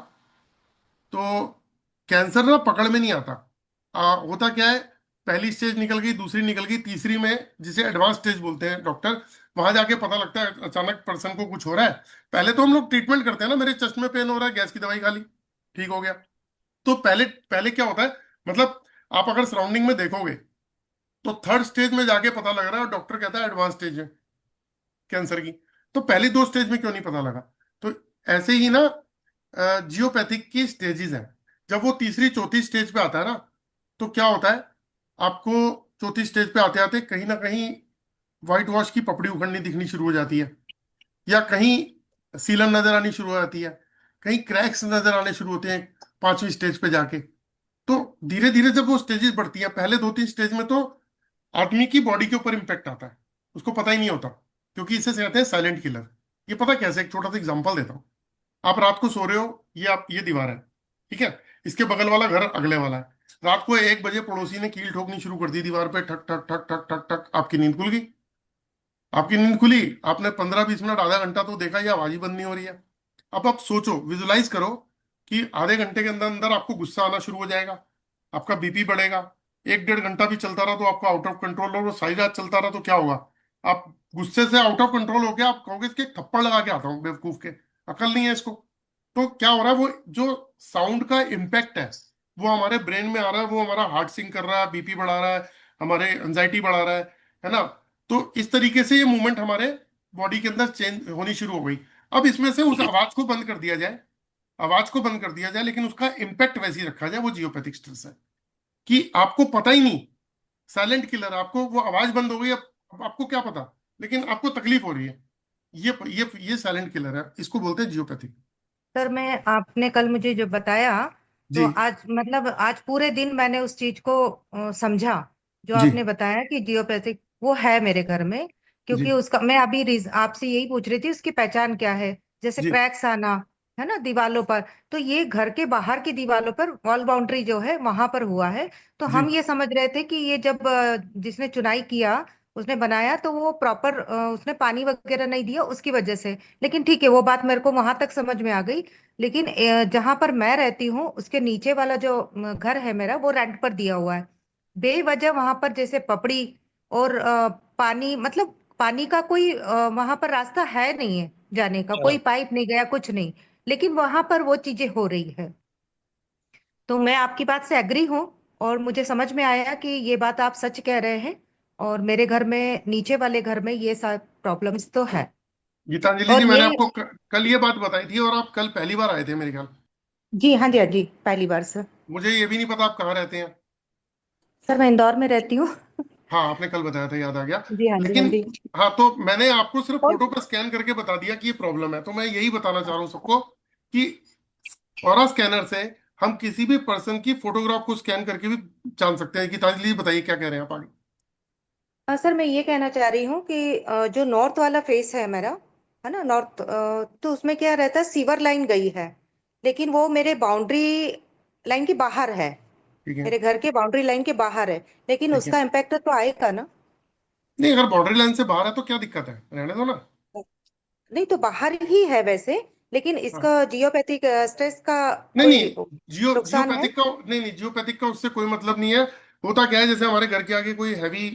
तो कैंसर ना पकड़ में नहीं आता। होता क्या है, पहली स्टेज निकल गई, दूसरी निकल गई, तीसरी में, जिसे एडवांस स्टेज बोलते हैं डॉक्टर, वहां जाके पता लगता है अचानक पर्सन को कुछ हो रहा है। पहले तो हम लोग ट्रीटमेंट करते हैं ना, मेरे चेस्ट में पेन हो रहा है, गैस की दवाई खा ली, ठीक हो गया। तो पहले पहले क्या होता है, मतलब आप अगर सराउंडिंग में देखोगे तो थर्ड स्टेज में जाके पता लग रहा है और डॉक्टर कहता है एडवांस स्टेज है कैंसर की। तो पहली दो स्टेज में क्यों नहीं पता लगा? तो ऐसे ही ना, जियोपैथिक की स्टेजेस हैं। जब वो तीसरी चौथी स्टेज पे आता है ना, तो क्या होता है, आपको चौथी स्टेज पे आते आते कहीं ना कहीं व्हाइट वॉश की पपड़ी उखड़नी दिखनी शुरू हो जाती है, या कहीं सीलन नजर आनी शुरू हो जाती है, कहीं क्रैक्स नजर आने शुरू होते हैं पांचवी स्टेज पे जाके। तो धीरे धीरे जब वो स्टेजेस बढ़ती हैं, पहले दो तीन स्टेज में तो आदमी की बॉडी के ऊपर इम्पेक्ट आता है, उसको पता ही नहीं होता, क्योंकि इसे कहते हैं साइलेंट किलर। ये पता कैसे? एक छोटा सा एग्जांपल देता हूँ। आप रात को सो रहे हो, ये दीवार है, ठीक है, इसके बगल वाला घर अगले वाला है। रात को 1 बजे पड़ोसी ने कील ठोकनी शुरू कर दी दीवार पे, ठक ठक ठक ठक ठक ठक, आपकी नींद खुल गई। आपकी नींद खुली, आपने 15-20 मिनट, आधा घंटा तो देखा, ये आवाज ही बंद नहीं हो रही है। अब आप सोचो, विजुलाइज करो कि आधे घंटे के अंदर अंदर आपको गुस्सा आना शुरू हो जाएगा, आपका बीपी बढ़ेगा। 1-1.5 घंटा भी चलता रहा तो आपका आउट ऑफ कंट्रोल, और वो सारी रात चलता रहा तो क्या होगा? आप गुस्से से आउट ऑफ कंट्रोल हो गया, आप कहोगे इसके एक थप्पड़ लगा के आता हूँ बेवकूफ के, अकल नहीं है इसको। तो क्या हो रहा है, वो जो साउंड का इम्पैक्ट है वो हमारे ब्रेन में आ रहा है, वो हमारा हार्ट सिंक कर रहा है, बीपी बढ़ा रहा है, हमारे एंजाइटी बढ़ा रहा है ना। तो इस तरीके से ये मूवमेंट हमारे बॉडी के अंदर चेंज होनी शुरू हो गई। अब इसमें से उस आवाज को बंद कर दिया जाए, आवाज को बंद कर दिया जाए, लेकिन उसका इम्पैक्ट वैसे ही रखा जाए, वो जियोपैथिक स्ट्रेस है। कि आपको पता ही नहीं, साइलेंट किलर, आपको वो आवाज बंद हो गई, अब आपको क्या पता, लेकिन आपको तकलीफ हो रही है। ये साइलेंट किलर है, इसको बोलते हैं जियोपैथिक। सर, मैं आपने कल मुझे जो बताया, तो जी। आज मतलब आज पूरे दिन मैंने उस चीज को समझा, जो जी। आपने बताया कि जियोपैथिक वो है मेरे घर में। क्योंकि जी। उसका मैं अभी आपसे यही पूछ रही थी उसकी पहचान क्या है। जैसे जी। क्रैक्स आना है ना दीवालों पर, तो ये घर के बाहर की दीवालों पर, वॉल बाउंड्री जो है वहां पर हुआ है। तो जी। हम ये समझ रहे थे कि ये जब जिसने चुनाई किया, उसने बनाया, तो वो प्रॉपर उसने पानी वगैरह नहीं दिया उसकी वजह से। लेकिन ठीक है, वो बात मेरे को वहां तक समझ में आ गई। लेकिन जहां पर मैं रहती हूँ उसके नीचे वाला जो घर है मेरा, वो रेंट पर दिया हुआ है। बेवजह वहां पर जैसे पपड़ी और पानी, मतलब पानी का कोई वहां पर रास्ता है नहीं है जाने का, कोई पाइप नहीं गया, कुछ नहीं। लेकिन वहां पर वो चीजें हो रही है। तो मैं आपकी बात से एग्री हूँ, और मुझे समझ में आया कि ये बात आप सच कह रहे हैं। और मेरे घर में, नीचे वाले घर में, ये सब प्रॉब्लम्स तो है। गीतांजलि जी, और मैंने ये, आपको कल ये बात बताई थी, और आप कल पहली बार आए थे मेरे ख्याल। जी हाँ जी, हाँ जी, पहली बार सर। मुझे ये भी नहीं पता आप कहाँ रहते हैं। सर, मैं इंदौर में रहती हूँ। हाँ, आपने कल बताया था, याद आ गया। जी हाँ जी, हाँ लेकिन जी। हाँ, तो मैंने आपको सिर्फ और फोटो पर स्कैन करके बता दिया कि ये प्रॉब्लम है। तो मैं यही बताना चाह रहा हूँ सबको कि ऑरा स्कैनर से हम किसी भी पर्सन की फोटोग्राफ को स्कैन करके भी जान सकते हैं। गीतांजलि जी, बताइए क्या कह रहे हैं आप आगे। सर, मैं ये कहना चाह रही हूँ कि जो नॉर्थ वाला फेस है मेरा, है ना नॉर्थ, तो उसमें क्या रहता है, सीवर लाइन गई है। लेकिन वो मेरे बाउंड्री लाइन के बाहर है, ठीक है। मेरे घर के बाउंड्री लाइन के बाहर है। लेकिन ठीक है। उसका इम्पैक्ट तो आएगा ना। नहीं, अगर बाउंड्री लाइन से बाहर है तो क्या दिक्कत है, रहने दो ना। नहीं, तो बाहर ही है वैसे। लेकिन हाँ। इसका जियोपैथिक स्ट्रेस का नहीं नहीं, कोई नुकसान है? जियोपैथिक का, नहीं नहीं, जियोपैथिक का उससे कोई मतलब नहीं है। होता क्या है, जैसे हमारे घर के आगे कोई हैवी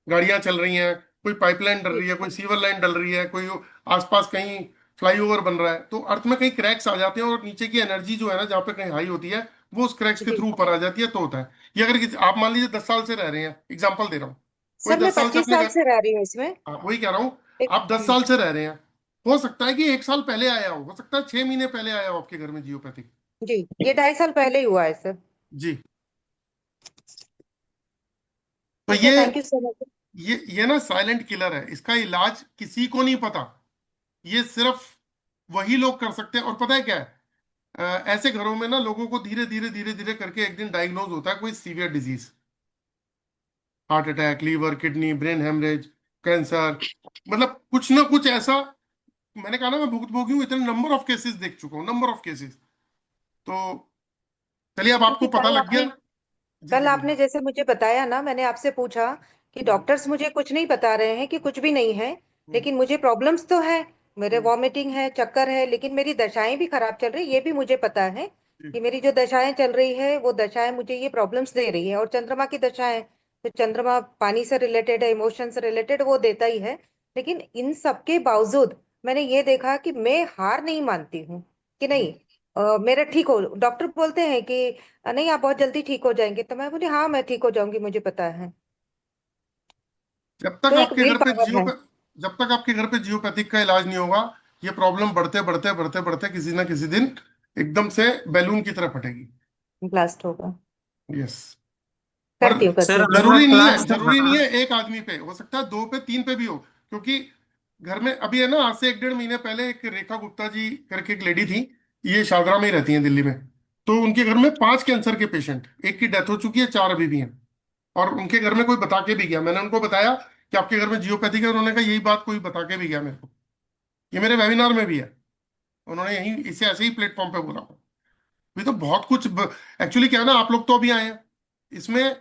गाड़ियां चल रही हैं, कोई पाइपलाइन डल जी रही है, कोई सीवर लाइन डल रही है, कोई आसपास कहीं फ्लाईओवर बन रहा है, तो अर्थ में कहीं क्रैक्स आ जाते हैं, और नीचे की एनर्जी जो है ना, जहाँ पे कहीं हाई होती है, वो उस क्रैक्स के जी। थ्रू ऊपर आ जाती है, तो होता है। ये अगर आप मान लीजिए 10 साल से रह रहे हैं, एग्जाम्पल दे रहा हूँ, कोई सर, मैं 10 साल से 25 अपने साल घर, से रह रही हूँ इसमें। हाँ वही कह रहा हूँ, एक, आप 10 साल से रह रहे हैं, हो सकता है कि 1 साल पहले आया हो सकता है 6 महीने पहले आया हो आपके घर में जियोपैथिक। जी, ये 2.5 साल पहले ही हुआ है सर। जी। तो ठीक है, थैंक यू सो मच। ये ना साइलेंट किलर है, इसका इलाज किसी को नहीं पता। ये सिर्फ वही लोग कर सकते हैं। और पता है क्या है, ऐसे घरों में ना लोगों को धीरे धीरे धीरे धीरे करके एक दिन डायग्नोज होता है कोई severe disease. Heart attack, liver, kidney, brain haemorrhage, cancer, मतलब कुछ ना कुछ ऐसा। मैंने कहा ना, मैं भुगतभोगी हूँ, इतने नंबर ऑफ केसेस देख चुका हूँ, नंबर ऑफ केसेस। तो चलिए, अब आपको क्योंकि पता लग गया। जी कल जी आपने बोलिए। जैसे मुझे बताया ना, मैंने आपसे पूछा कि जी डॉक्टर्स मुझे कुछ नहीं बता रहे हैं, कि कुछ भी नहीं है, हम्म, लेकिन मुझे प्रॉब्लम्स तो है, मेरे हम्म, वॉमिटिंग है, चक्कर है, लेकिन मेरी दशाएं भी खराब चल रही, ये भी मुझे पता है जी कि मेरी जो दशाएं चल रही है वो दशाएं मुझे ये प्रॉब्लम्स दे रही है। और चंद्रमा की दशाएं, तो चंद्रमा पानी से रिलेटेड है, इमोशन से रिलेटेड, वो देता ही है। लेकिन इन सब के बावजूद मैंने ये देखा कि मैं हार नहीं मानती हूँ, कि जी। नहीं, मेरा ठीक हो। डॉक्टर बोलते हैं कि नहीं आप बहुत जल्दी ठीक हो जाएंगे, तो मैं बोली हाँ मैं ठीक हो जाऊंगी, मुझे पता है। जब तक तो एक आपके विल घर पे पावर है। जब तक आपके घर पे जियोपैथिक का इलाज नहीं होगा, ये प्रॉब्लम बढ़ते बढ़ते बढ़ते बढ़ते किसी ना किसी दिन एकदम से बैलून की तरह फटेगी। ब्लास्ट होगा। यस। और करती हूँ करती सर हूँ। अगर क्लास जरूरी नहीं है एक आदमी पे, हो सकता है दो पे, तीन पे भी हो। क्योंकि घर में अभी है ना, आज से 1-1.5 महीने पहले एक रेखा गुप्ता जी करके एक लेडी थी, ये शादरा में ही रहती हैं दिल्ली में। तो उनके घर में 5 कैंसर के पेशेंट, एक की डेथ हो चुकी है, 4 अभी भी हैं। और उनके घर में कोई बता के भी गया, मैंने उनको बताया कि आपके घर में जियोपैथिक है, उन्होंने कहा यही बात कोई बता के भी गया मेरे को। ये मेरे वेबिनार में भी है, उन्होंने यही इसे ऐसे ही प्लेटफॉर्म पे बोला। ये तो बहुत कुछ एक्चुअली क्या है ना, आप लोग तो अभी आए हैं इसमें।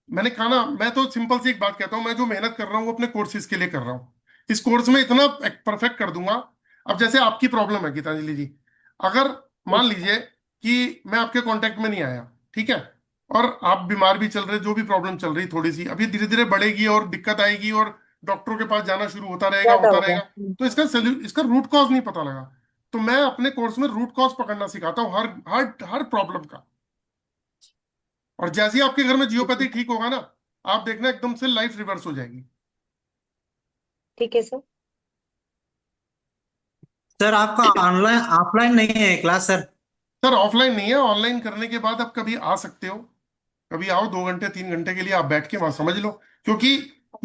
मैंने कहा ना, मैं तो सिंपल सी एक बात कहता हूँ, मैं जो मेहनत कर रहा हूँ वो अपने कोर्सेज के लिए कर रहा हूँ। इस कोर्स में इतना परफेक्ट कर दूंगा। अब जैसे आपकी प्रॉब्लम है गीतांजलि जी, अगर मान लीजिए कि मैं आपके कांटेक्ट में नहीं आया, ठीक है, और आप बीमार भी चल रहे, जो भी प्रॉब्लम चल रही थोड़ी सी, अभी धीरे धीरे बढ़ेगी और दिक्कत आएगी और डॉक्टरों के पास जाना शुरू ज्यादा होता होगा। रहेगा। तो इसका रूट कॉज नहीं पता लगा। तो मैं अपने कोर्स में रूट कॉज पकड़ना सिखाता हूँ, हर हर हर प्रॉब्लम का। और जैसे ही आपके घर में जियोपैथी ठीक होगा ना, आप देखना एकदम से लाइफ रिवर्स हो जाएगी। ठीक है सर। सर आपका ऑनलाइन ऑफलाइन नहीं है क्लास सर? सर ऑफलाइन नहीं है, ऑनलाइन करने के बाद आप कभी आ सकते हो। कभी आओ, 2 घंटे 3 घंटे के लिए आप बैठ के वहां समझ लो। क्योंकि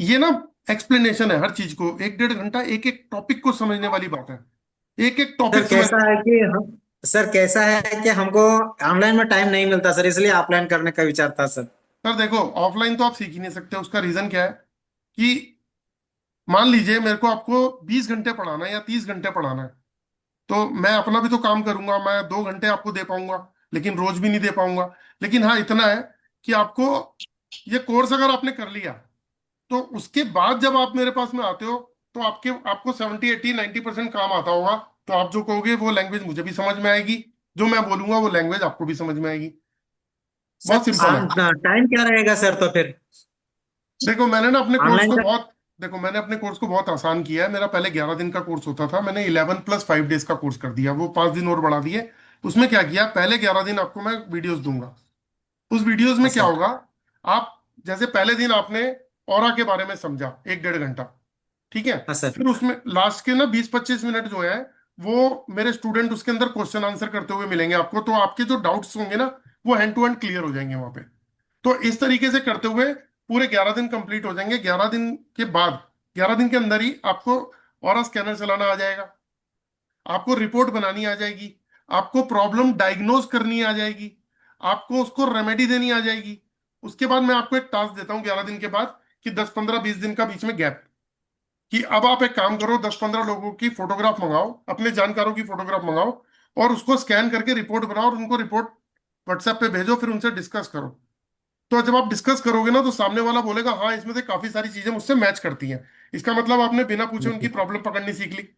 ये ना एक्सप्लेनेशन है हर चीज को, 1-1.5 घंटा एक एक टॉपिक को समझने वाली बात है। एक एक सर टॉपिक समझ। कैसा है कि हम सर कैसा है कि हमको ऑनलाइन में टाइम नहीं मिलता सर, इसलिए ऑफलाइन करने का विचार था सर। सर देखो, ऑफलाइन तो आप सीख ही नहीं सकते। उसका रीजन क्या है कि मान लीजिए मेरे को आपको 20 घंटे पढ़ाना है या 30 घंटे पढ़ाना है, तो मैं अपना भी तो काम करूंगा, मैं 2 घंटे आपको दे पाऊंगा, लेकिन रोज भी नहीं दे पाऊंगा। लेकिन हाँ इतना है कि आपको ये कोर्स अगर आपने कर लिया, तो उसके बाद जब आप मेरे पास में आते हो, तो आपको 70-80-90% काम आता होगा। तो आप जो कहोगे वो लैंग्वेज मुझे भी समझ में आएगी, जो मैं बोलूंगा वो लैंग्वेज आपको भी समझ में आएगी। सर बहुत सिंपल है। टाइम क्या रहेगा सर तो फिर देखो मैंने ना अपने कोर्स ऑनलाइन को का? बहुत देखो मैंने अपने कोर्स को बहुत आसान किया है। मेरा पहले 11 दिन का कोर्स होता था, मैंने 11 + 5 डेज का कोर्स कर दिया, वो 5 दिन और बढ़ा दिए। उसमें क्या किया, पहले 11 दिन आपको मैं वीडियोस दूंगा। उस वीडियोस हाँ में क्या सर। होगा, आप जैसे पहले दिन आपने ऑरा के बारे में समझा 1-1.5 घंटा, ठीक है। हाँ सर। फिर उसमें लास्ट के ना 20-25 मिनट जो है, वो मेरे स्टूडेंट उसके अंदर क्वेश्चन आंसर करते हुए मिलेंगे आपको। तो आपके जो डाउट्स होंगे ना, वो हैंड टू हैंड क्लियर हो जाएंगे वहां पे। तो इस तरीके से करते हुए पूरे 11 दिन कंप्लीट हो जाएंगे। 11 दिन के बाद, 11 दिन के अंदर ही आपको ऑरा स्कैनर चलाना आ जाएगा, आपको रिपोर्ट बनानी आ जाएगी, आपको प्रॉब्लम डायग्नोज करनी आ जाएगी, आपको उसको रेमेडी देनी आ जाएगी। उसके बाद मैं आपको एक टास्क देता हूँ 11 दिन के बाद, कि 10-15-20 दिन का बीच में गैप, कि अब आप एक काम करो, 10-15 लोगों की फोटोग्राफ मंगाओ, अपने जानकारों की फोटोग्राफ मंगाओ, और उसको स्कैन करके रिपोर्ट बनाओ और उनको रिपोर्ट व्हाट्सएप पे भेजो, फिर उनसे डिस्कस करो। तो जब आप डिस्कस करोगे ना, तो सामने वाला बोलेगा हाँ इसमें से काफी सारी चीजें मुझसे मैच करती हैं। इसका मतलब आपने बिना पूछे उनकी प्रॉब्लम पकड़नी सीख ली।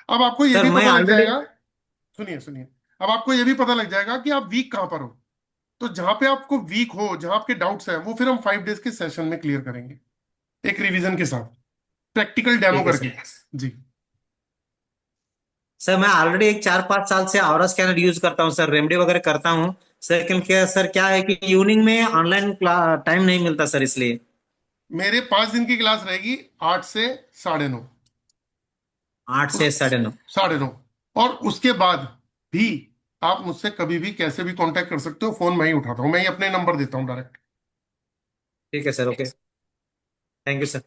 अब आपको ये सर भी मैं पता लग ऑलरेडी जाएगा, सुनिए सुनिए, अब आपको ये भी पता लग जाएगा कि आप वीक कहाँ पर हो। तो जहां पे आपको वीक हो, जहां आपके डाउट्स हैं, वो फिर हम 5 डेज के सेशन में क्लियर करेंगे, एक रिवीजन के साथ, प्रैक्टिकल डेमो ठीक है करके। सर। जी। सर मैं ऑलरेडी एक 4-5 साल से ऑरा स्कैनर यूज करता हूँ सर, रेमडी वगैरह करता हूँ सर। लेकिन क्या सर क्या है कि इवनिंग में ऑनलाइन टाइम नहीं मिलता सर, इसलिए। मेरे 5 दिन की क्लास रहेगी, 8 से 9:30। 8 से 9:30। 9:30। और उसके बाद भी आप मुझसे कभी भी कैसे भी कांटेक्ट कर सकते हो, फोन मैं ही उठाता हूँ, मैं ही अपने नंबर देता हूँ डायरेक्ट। ठीक है sir, okay. Thank you sir.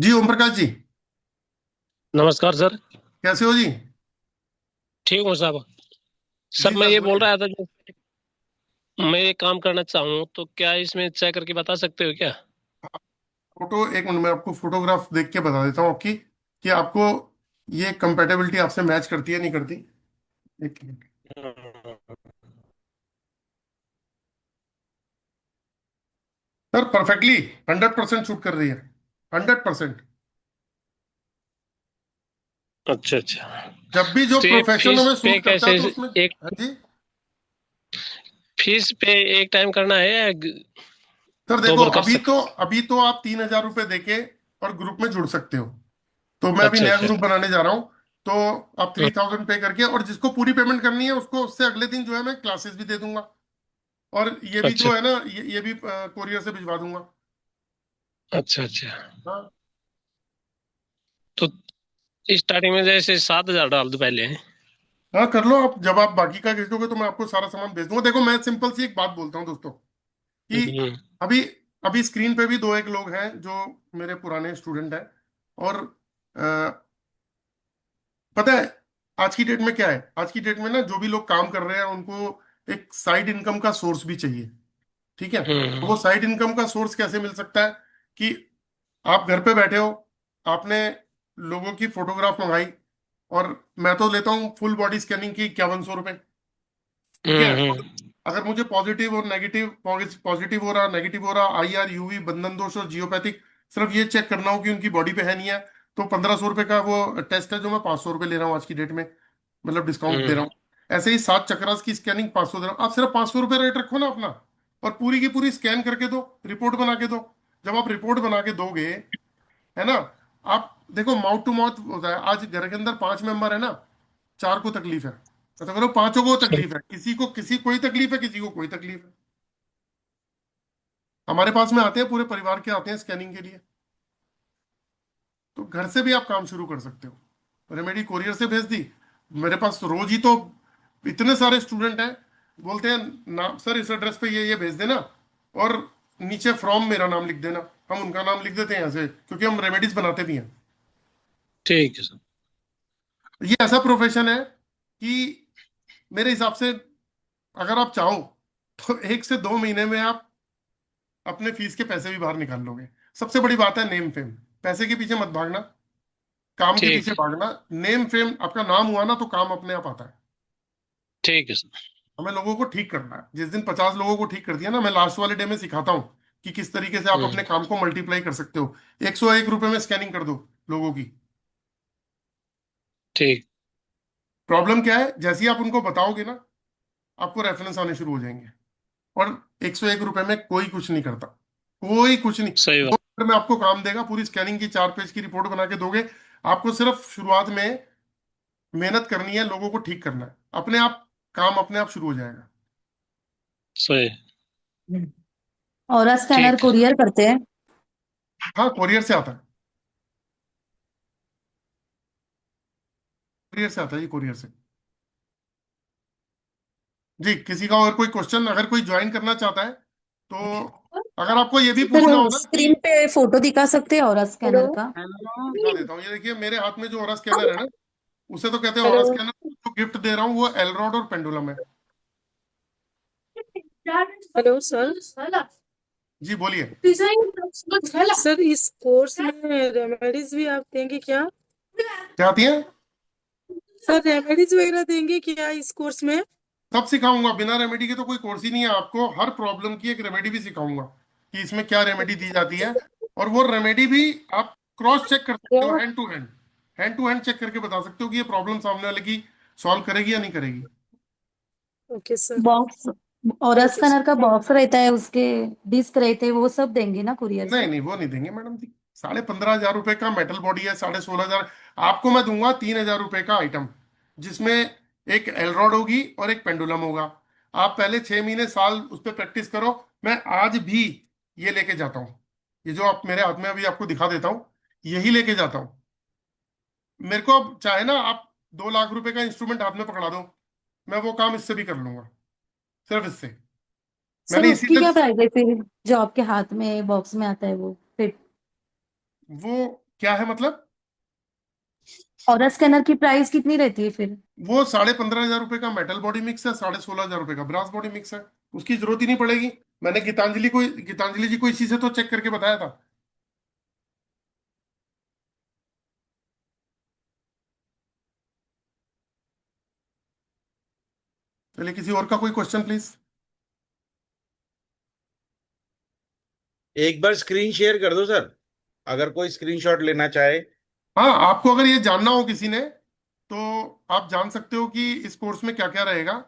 जी ओम प्रकाश जी, नमस्कार सर। कैसे हो जी? ठीक हूँ साहब। सर जी मैं सर ये बोल बोलिए। रहा था, जो मैं ये काम करना चाहूँ तो क्या इसमें चेक करके बता सकते हो क्या? फोटो एक मिनट में आपको फोटोग्राफ देख के बता देता हूँ आपकी, कि आपको ये कंपेटेबिलिटी आपसे मैच करती है नहीं करती। एक मिनट। सर परफेक्टली 100% शूट कर रही है, 100%। अच्छा अच्छा। जब भी जो तो ये प्रोफेशनों फीस में पे शूट करता है कैसे? तो उसमें। एक हाँ जी। फीस पे एक टाइम करना है या सर दो देखो, बार कर अभी तो सकते? अभी तो आप 3,000 रुपये देके और ग्रुप में जुड़ सकते हो। तो मैं अभी अच्छा नया अच्छा। ग्रुप बनाने जा रहा हूँ। तो आप हम्म, 3,000 पे करके, और जिसको पूरी पेमेंट करनी है उसको उससे अगले दिन जो है मैं क्लासेस भी दे दूंगा। और ये भी अच्छा जो है ना, ये भी कोरियर से भिजवा दूंगा। अच्छा अच्छा। हाँ। तो स्टार्टिंग में जैसे 7,000 डाल दो पहले। हाँ कर लो आप, जब आप बाकी का भेजोगे तो मैं आपको सारा सामान भेज दूंगा। देखो मैं सिंपल सी एक बात बोलता हूँ दोस्तों, कि हम्म अभी अभी स्क्रीन पे भी दो एक लोग हैं जो मेरे पुराने स्टूडेंट हैं। और पता है आज की डेट में क्या है, आज की डेट में ना जो भी लोग काम कर रहे हैं उनको एक साइड इनकम का सोर्स भी चाहिए। ठीक है, तो वो हम्म साइड इनकम का सोर्स कैसे मिल सकता है, कि आप घर पे बैठे हो, आपने लोगों की फोटोग्राफ मंगाई, और मैं तो लेता हूँ फुल बॉडी स्कैनिंग की 5100 रुपये। ठीक है, और हम्म। अगर मुझे पॉजिटिव और नेगेटिव, पॉजिटिव हो रहा, नेगेटिव हो रहा, IR UV बंधन दोष और जियोपैथिक, सिर्फ ये चेक करना हो कि उनकी बॉडी पे है नहीं है, तो 1,500 रुपये का वो टेस्ट है जो मैं 500 रुपये ले रहा हूँ आज की डेट में, मतलब डिस्काउंट दे रहा हम्म, हूँ। ऐसे ही 7 चक्रास की स्कैनिंग 500 दे रहा हूँ। आप सिर्फ 500 रुपये रेट रखो ना अपना, और पूरी की पूरी स्कैन करके दो, रिपोर्ट बना के दो। जब आप रिपोर्ट बना के दोगे, है ना, आप देखो माउथ टू माउथ होता है। आज घर के अंदर 5 मेंबर है ना, 4 को तकलीफ है, तो करो 5 को सही। तकलीफ है, किसी को किसी कोई तकलीफ है, किसी को कोई तकलीफ है। हमारे पास में आते हैं, पूरे परिवार के आते हैं स्कैनिंग के लिए। तो घर से भी आप काम शुरू कर सकते हो। रेमेडी कोरियर से भेज दी, मेरे पास रोज ही तो इतने सारे स्टूडेंट हैं, बोलते हैं नाम सर इस एड्रेस पे ये भेज देना, और नीचे फ्रॉम मेरा नाम लिख देना। हम उनका नाम लिख देते हैं ऐसे, क्योंकि हम रेमेडीज बनाते भी हैं। ठीक है सर। ये ऐसा प्रोफेशन है कि मेरे हिसाब से अगर आप चाहो तो 1 से 2 महीने में आप अपने फीस के पैसे भी बाहर निकाल लोगे। सबसे बड़ी बात है नेम फेम। पैसे के पीछे मत भागना, काम के ठीक पीछे भागना। नेम फेम, आपका नाम हुआ ना तो काम अपने आप आता है। ठीक है सर। हमें लोगों को ठीक करना है। जिस दिन 50 लोगों को ठीक कर दिया ना, मैं लास्ट वाले डे में सिखाता हूँ कि किस तरीके से आप अपने हम्म। काम को मल्टीप्लाई कर सकते हो। 101 रुपये में स्कैनिंग कर दो लोगों की। ठीक। प्रॉब्लम क्या है, जैसे ही आप उनको बताओगे ना, आपको रेफरेंस आने शुरू हो जाएंगे। और 101 रुपये में कोई कुछ नहीं करता, कोई कुछ नहीं। सही बात। 2 मिनट में आपको काम देगा, पूरी स्कैनिंग की 4 पेज की रिपोर्ट बना के दोगे। आपको सिर्फ शुरुआत में मेहनत करनी है, लोगों को ठीक करना है, अपने आप काम अपने आप शुरू हो जाएगा। सही। और स्कैनर ठीक है। कुरियर करते हैं। हाँ कोरियर से आता है, कोरियर से आता है, ये कोरियर से। जी, किसी का और कोई क्वेश्चन, अगर कोई ज्वाइन करना चाहता है तो, अगर आपको ये भी पूछना हो सर ना कि, स्क्रीन पे फोटो दिखा सकते हैं और स्कैनर हेलो। का। दिखा देता हूँ। ये देखिए मेरे हाथ में जो ओरा स्कैनर है ना, उसे तो कहते हैं ओरा हेलो। स्कैनर। जो गिफ्ट दे रहा हूँ वो एलरॉड और पेंडुलम है। Hello sir. जी बोलिए। सर इस कोर्स में रेमेडीज भी आप देंगे क्या? क्या आती है? सर रेमेडीज वगैरह देंगे क्या इस कोर्स में? सब सिखाऊंगा, बिना रेमेडी के तो कोई कोर्स ही नहीं है। आपको हर प्रॉब्लम की एक रेमेडी भी सिखाऊंगा, कि इसमें क्या रेमेडी दी जाती है। और वो रेमेडी भी आप क्रॉस चेक कर सकते हो, hand to hand, hand to hand check करके बता सकते हो कि ये प्रॉब्लम सामने वाले की सॉल्व करेगी या नहीं करेगी। Okay sir. बॉक्स और थैंक यू स्कैनर सर। का बॉक्स रहता है, उसके डिस्क रहते हैं, वो सब देंगे ना कुरियर नहीं से। नहीं, वो नहीं देंगे मैडम जी। 15,500 रुपए का मेटल बॉडी है, 16,500। आपको मैं दूंगा 3,000 रुपए का आइटम, जिसमें एक एलरॉड होगी और एक पेंडुलम होगा। आप पहले 6 महीने साल उस पर प्रैक्टिस करो। मैं आज भी ये लेके जाता हूँ, ये जो आप मेरे हाथ में अभी आपको दिखा देता हूँ, यही लेके जाता हूँ। मेरे को अब चाहे ना आप 2 लाख रुपए का इंस्ट्रूमेंट हाथ में पकड़ा दो, मैं वो काम इससे भी कर लूंगा, सिर्फ इससे। सर मैंने उसकी इसीलिए, क्या प्राइस है फिर, जो आपके हाथ में बॉक्स में आता है वो फिर? वो क्या है मतलब? और स्कैनर की प्राइस कितनी रहती है फिर? वो 15,500 रुपए का मेटल बॉडी मिक्स है, 16,500 रुपए का ब्रास बॉडी मिक्स है। उसकी जरूरत ही नहीं पड़ेगी। मैंने गीतांजलि जी को इसी से तो चेक करके बताया था। चलिए, किसी और का कोई क्वेश्चन प्लीज। एक बार स्क्रीन शेयर कर दो सर, अगर कोई स्क्रीनशॉट लेना चाहे। हाँ, आपको अगर ये जानना हो किसी ने, तो आप जान सकते हो कि इस कोर्स में क्या क्या रहेगा।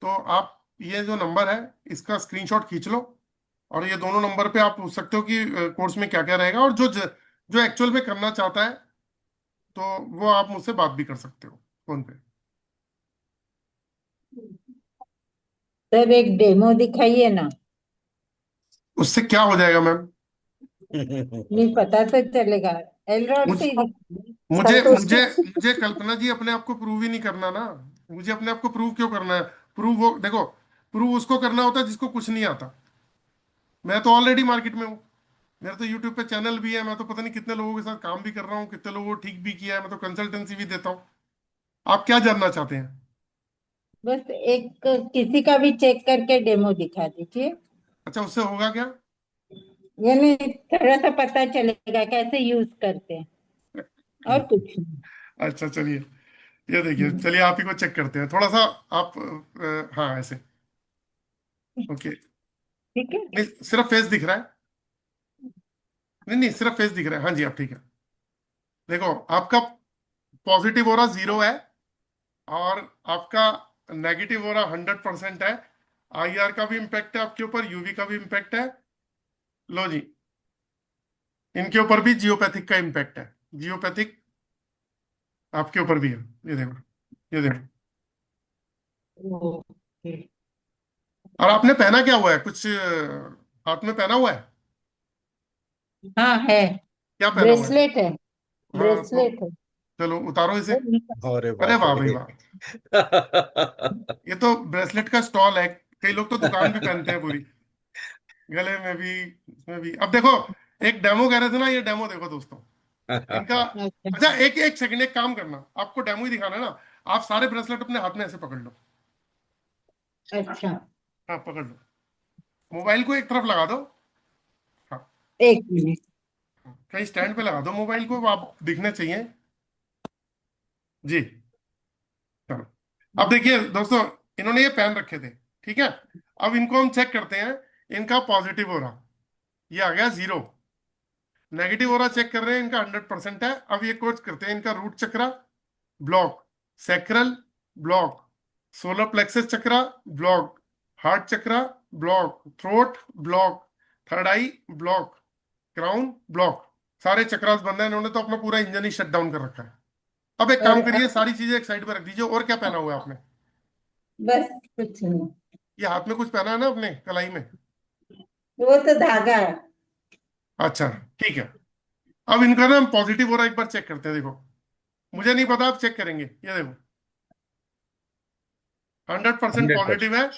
तो आप ये जो नंबर है, इसका स्क्रीनशॉट खींच लो, और ये दोनों नंबर पे आप पूछ सकते हो कि कोर्स में क्या क्या रहेगा, और जो एक्चुअल में करना चाहता है, तो वो आप मुझसे बात भी कर सकते हो फोन पे। सर एक डेमो दिखाइए ना। उससे क्या हो जाएगा मैम? नहीं पता तो चलेगा। एलरॉड मुझ से ही दिखाइए। मुझे मुझे संतोष मुझे कल्पना जी अपने आप को प्रूव ही नहीं करना ना। मुझे अपने आप को प्रूव क्यों करना है? प्रूव वो देखो, प्रूव उसको करना होता है जिसको कुछ नहीं आता। मैं तो ऑलरेडी मार्केट में हूँ। मेरा तो यूट्यूब पे चैनल भी है, मैं तो पता नहीं कितने लोगों के साथ काम भी कर रहा हूँ, कितने लोगों को ठीक भी किया है, मैं तो कंसल्टेंसी भी देता हूँ। आप क्या जानना चाहते हैं? बस एक किसी का भी चेक करके डेमो दिखा दीजिए। अच्छा, उससे होगा क्या? यानी थोड़ा सा पता चलेगा कैसे यूज करते हैं, और कुछ नहीं। अच्छा चलिए, ये देखिए, हम्म, चलिए आप ही को चेक करते हैं थोड़ा सा। आप हाँ, ऐसे। ओके। ठीक है। नहीं, सिर्फ फेस दिख रहा है। नहीं नहीं, सिर्फ फेस दिख रहा है। हाँ जी, आप ठीक है। देखो, आपका पॉजिटिव हो रहा 0 है, और आपका नेगेटिव हो रहा 100% है। आईआर का भी इम्पैक्ट है आपके ऊपर, यूवी का भी इम्पैक्ट है। लो जी, इनके ऊपर भी जियोपैथिक का इम्पैक्ट है। जियोपैथिक आपके ऊपर भी है। ये देखो, ये देखो। ओके। और आपने पहना क्या हुआ है? कुछ हाथ में पहना हुआ है? हाँ है, क्या पहना हुआ है? ब्रेसलेट है। हाँ तो ब्रेसलेट है। चलो, उतारो इसे। वो निकाल- अरे अरे बाप वाह भाई रे। वाह! ये तो ब्रेसलेट का स्टॉल है। कई लोग तो दुकान भी पहनते हैं पूरी, गले में भी, इसमें भी। अब देखो, एक डेमो कह रहे थे ना, ये डेमो देखो दोस्तों, इनका। अच्छा अच्छा, एक एक सेकंड, एक काम करना, आपको डेमो ही दिखाना है ना। आप सारे ब्रेसलेट अपने हाथ में ऐसे पकड़ लो। अच्छा। हाँ, पकड़ लो। मोबाइल को एक तरफ लगा दो। हाँ, एक मिनट। कहीं स्टैंड पे लगा दो मोबाइल को, आप दिखने चाहिए। जी, चलो। अब देखिए दोस्तों, इन्होंने ये पहन रखे थे, ठीक है। अब इनको हम चेक करते हैं। इनका पॉजिटिव हो रहा, ये आ गया 0। नेगेटिव हो रहा चेक कर रहे हैं, इनका 100% है। अब ये कोच करते हैं, इनका root chakra block, sacral block, solar plexus chakra block, heart chakra block, throat block, third eye block, crown block. सारे चक्रास बंद है। इन्होंने तो अपना पूरा इंजन ही शट डाउन कर रखा है। अब एक और काम करिए, सारी चीजें एक साइड पे रख दीजिए। और क्या पहना हुआ है आपने? बस कुछ नहीं। ये हाथ में कुछ पहना है ना अपने कलाई में? वो तो धागा है। अच्छा, ठीक है। अब इनका ना पॉजिटिव हो रहा है, एक बार चेक करते हैं। देखो, मुझे नहीं पता, आप चेक करेंगे। ये देखो, 100% 100%। पॉजिटिव है।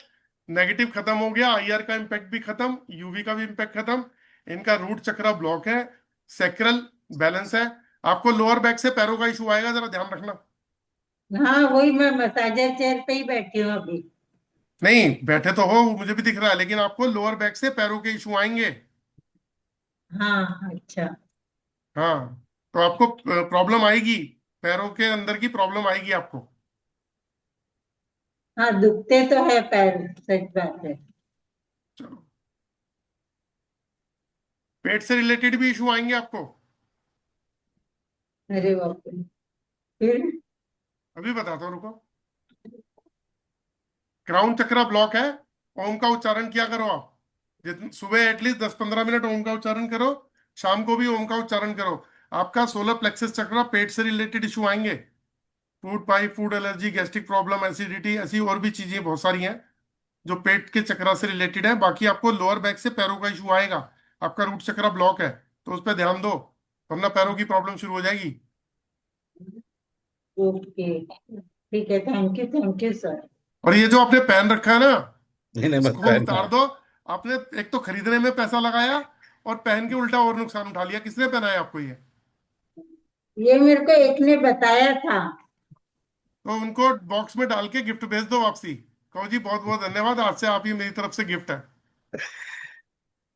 नेगेटिव खत्म हो गया, आईआर का इम्पैक्ट भी खत्म, यूवी का भी इम्पैक्ट खत्म। इनका रूट चक्रा ब्लॉक है, सेक्रल बैलेंस है। आपको लोअर बैक से पैरों का इशू आएगा, जरा ध्यान रखना। हाँ वही, मैं मसाजर चेयर पे ही बैठी हूँ अभी। नहीं, बैठे तो हो, मुझे भी दिख रहा है, लेकिन आपको लोअर बैक से पैरों के इशू आएंगे। हाँ अच्छा। हाँ, तो आपको प्रॉब्लम आएगी, पैरों के अंदर की प्रॉब्लम आएगी आपको। हाँ दुखते तो है पैर, सच बात है। चलो, पेट से रिलेटेड भी इशू आएंगे आपको। अरे बाप रे। फिर अभी बताता हूँ, रुको। क्राउन चक्रा ब्लॉक है। ओम का उच्चारण किया करो आप। जितने सुबह एटलीस्ट 10-15 मिनट ओम का उच्चारण करो, शाम को भी ओम का उच्चारण करो। आपका सोलर प्लेक्सस चक्रा, पेट से रिलेटेड इशू आएंगे। Food pipe, food allergy, gastric problem, acidity, ऐसी और भी चीजें बहुत सारी हैं जो पेट के चक्रा से रिलेटेड है। बाकी आपको लोअर बैक से पैरों का इशू आएगा। आपका रूट चक्रा ब्लॉक है, तो उस पर ध्यान दो, वरना पैरों की प्रॉब्लम शुरू हो जाएगी। ओके, ठीक है। Thank you sir. और ये जो आपने पहन रखा है ना, इन्हें मत इसको पहनना। उतार दो। आपने एक तो खरीदने में पैसा लगाया, और पहन के उल्टा और नुकसान उठा लिया। किसने पहनाया आपको ये? ये मेरे को एक ने बताया था। तो उनको बॉक्स में डाल के गिफ्ट भेज दो वापसी। कहो जी बहुत बहुत धन्यवाद, आज से आप ही मेरी तरफ से गिफ्ट है।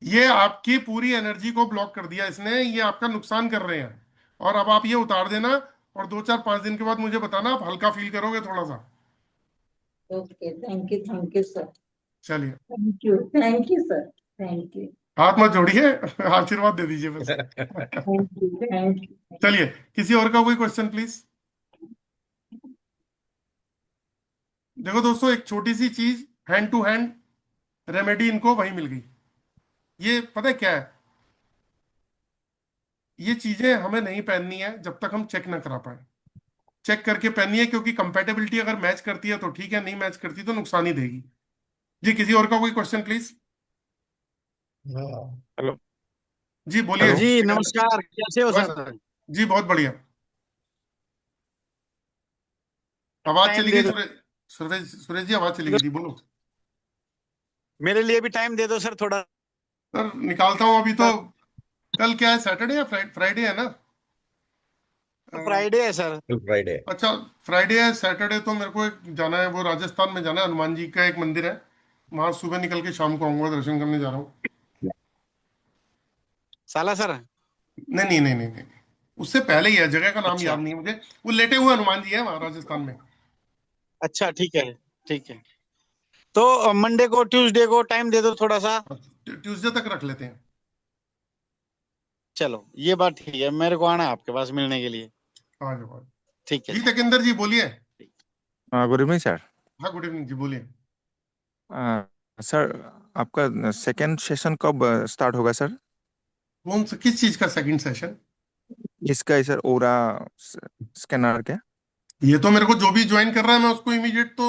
ये आपकी पूरी एनर्जी को ब्लॉक कर दिया इसने, ये आपका नुकसान कर रहे हैं। और अब आप ये उतार देना, और 2 4 5 दिन के बाद मुझे बताना, आप हल्का फील करोगे थोड़ा सा। Okay, thank you sir. चलिए, thank you sir, thank you. हाथ मत जोड़िए, आशीर्वाद दे दीजिए बस। Thank you. चलिए, किसी और का कोई क्वेश्चन प्लीज। देखो दोस्तों, एक छोटी सी चीज, हैंड टू हैंड रेमेडी इनको वही मिल गई। ये पता है क्या है, ये चीजें हमें नहीं पहननी है जब तक हम चेक ना करा पाए। चेक करके पहननी है, क्योंकि कंपेटेबिलिटी अगर मैच करती है तो ठीक है, नहीं मैच करती तो नुकसान ही देगी। जी, किसी और का कोई क्वेश्चन प्लीज। हेलो। जी बोलिए। जी नमस्कार, कैसे हो बस सर? जी, बहुत बढ़िया। आवाज टाइम चली दे गई दो, सुरेश। सुरेश जी, आवाज चली गई थी, बोलो। मेरे लिए भी टाइम दे दो सर थोड़ा। सर निकालता हूँ अभी तो। कल क्या है, सैटरडे या फ्राइडे है ना? फ्राइडे है सर। फ्राइडे। अच्छा, फ्राइडे है। सैटरडे तो मेरे को एक जाना है, वो राजस्थान में जाना है, हनुमान जी का एक मंदिर है वहां, सुबह निकल के शाम को आऊंगा, दर्शन करने जा रहा हूँ। साला सर। नहीं नहीं नहीं नहीं नहीं, उससे पहले ही है, जगह का नाम याद अच्छा नहीं है मुझे। वो लेटे हुए हनुमान जी है वहां राजस्थान में। अच्छा, ठीक है ठीक है। तो मंडे को ट्यूसडे को टाइम दे दो थोड़ा सा। ट्यूसडे तक रख लेते हैं। चलो ये बात ठीक है, मेरे को आना है आपके पास मिलने के लिए। आ जाओ, आ जाओ। ठीक है जी सर। तकिंदर जी बोलिए। Good evening sir. हाँ, गुड इवनिंग जी, बोलिए। सर, आपका सेकेंड सेशन कब स्टार्ट होगा सर? कौन सा, किस चीज का सेकंड सेशन? इसका ही सर, ओरा स्कैनर क्या? ये तो मेरे को जो भी ज्वाइन कर रहा है मैं उसको इमीडिएट तो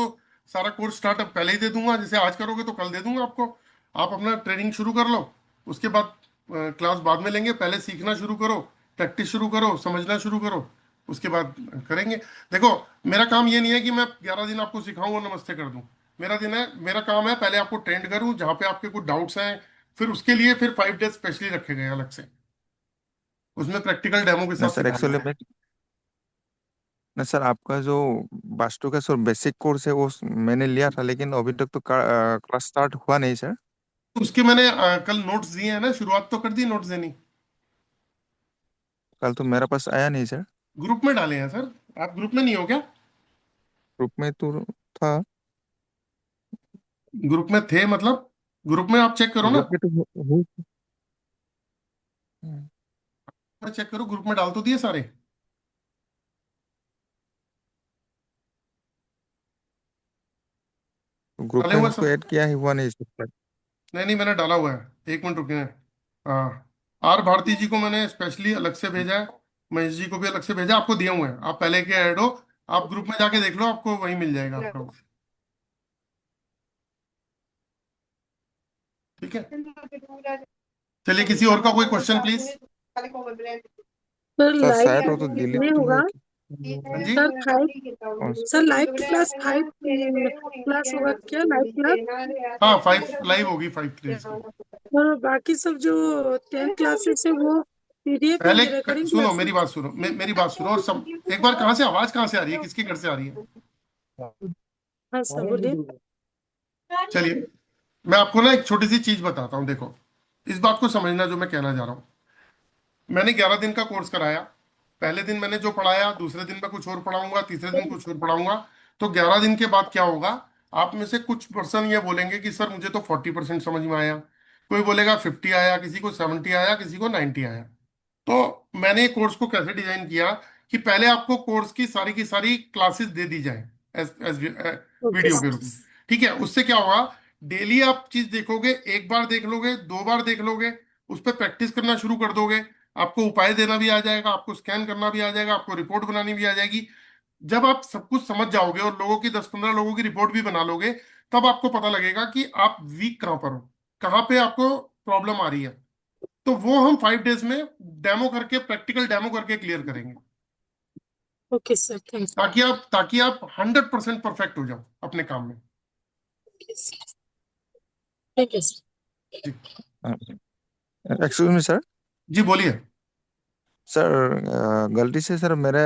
सारा कोर्स स्टार्टअप पहले ही दे दूंगा। जैसे आज करोगे तो कल दे दूंगा आपको। आप अपना ट्रेनिंग शुरू कर लो, उसके बाद क्लास बाद में लेंगे। पहले सीखना शुरू करो, प्रैक्टिस शुरू करो, समझना शुरू करो, उसके बाद करेंगे। देखो, मेरा काम ये नहीं है कि मैं 11 दिन आपको सिखाऊं और नमस्ते कर दूं। मेरा काम है पहले आपको ट्रेंड करूं, जहां पे आपके कुछ डाउट्स हैं फिर उसके लिए फिर 5 डेज स्पेशली रखे गए हैं अलग से, उसमें प्रैक्टिकल डेमो के न साथ सर, सिखाना एक्चुअली है। मैं न सर, आपका जो वास्तु का सर बेसिक कोर्स है वो मैंने लिया था, लेकिन अभी तक तो क्लास स्टार्ट हुआ नहीं सर। तो उसके मैंने कल नोट्स दिए हैं ना, शुरुआत तो कर दी नोट्स देनी। कल तो मेरे पास आया नहीं सर। ग्रुप में डाले हैं सर। आप ग्रुप में नहीं हो क्या? ग्रुप में तो था। ग्रुप में थे मतलब? ग्रुप में आप चेक करो ना। ग्रुप में तो चेक करो, ग्रुप में डाल तो दिए सारे। ग्रुप डाले में हुए मुझको सब? ऐड किया ही हुआ नहीं सर। नहीं नहीं, मैंने डाला हुआ है, एक मिनट रुके। हाँ, आर भारती जी को मैंने स्पेशली अलग से भेजा है, महेश जी को भी अलग से भेजा, आपको दिए हुए हैं, आप पहले के ऐड हो। आप ग्रुप में जाके देख लो, आपको वही मिल जाएगा आपका। ठीक है, चलिए किसी और का कोई question please. Sir sir live शायद वो तो में डिलीट होगा हुआ हाँ जी। सर 5। कौन सर लाइव क्लास 5 क्लास होगा क्या, लाइव क्लास? हाँ, 5 लाइव होगी, 5 डेज की। और बाकी सब जो 10 क्लासेस है वो पीडीएफ पहले में रिकॉर्डिंग सुनो, क्लासेस? मेरी बात सुनो, मेरी बात सुनो, और सब एक बार, कहाँ से आवाज कहाँ से आ रही है, किसके घर से आ रही है? हाँ सर बोलिए। चलिए, मैं आपको ना एक छोटी सी चीज बताता हूँ, देखो इस बात को समझना जो मैं कहना चाह रहा हूँ। मैंने 11 दिन का कोर्स कराया। पहले दिन मैंने जो पढ़ाया, दूसरे दिन मैं कुछ और पढ़ाऊंगा, तीसरे दिन कुछ और पढ़ाऊंगा। तो 11 दिन के बाद क्या होगा, आप में से कुछ पर्सन ये बोलेंगे कि सर मुझे तो 40% समझ में आया, कोई बोलेगा 50 आया, किसी को 70 आया, किसी को 90 आया। तो मैंने कोर्स को कैसे डिजाइन किया कि पहले आपको कोर्स की सारी क्लासेस दे दी जाए एज ओके वीडियो के रूप में। ठीक है, उससे क्या होगा, डेली आप चीज देखोगे, एक बार देख लोगे, 2 बार देख लोगे, उस पर प्रैक्टिस करना शुरू कर दोगे। आपको उपाय देना भी आ जाएगा, आपको स्कैन करना भी आ जाएगा, आपको रिपोर्ट बनानी भी आ जाएगी। जब आप सब कुछ समझ जाओगे और लोगों की 10 15 लोगों की रिपोर्ट भी बना लोगे, तब आपको पता लगेगा कि आप वीक कहाँ पर हो, कहाँ पे आपको प्रॉब्लम आ रही है। तो वो हम 5 डेज में डेमो करके, प्रैक्टिकल डेमो करके क्लियर करेंगे, ओके सर, थैंक ताकि आप 100% परफेक्ट हो जाओ अपने काम में। You sir. जी, एक्सक्यूज मी सर। जी बोलिए। सर गलती से सर मेरे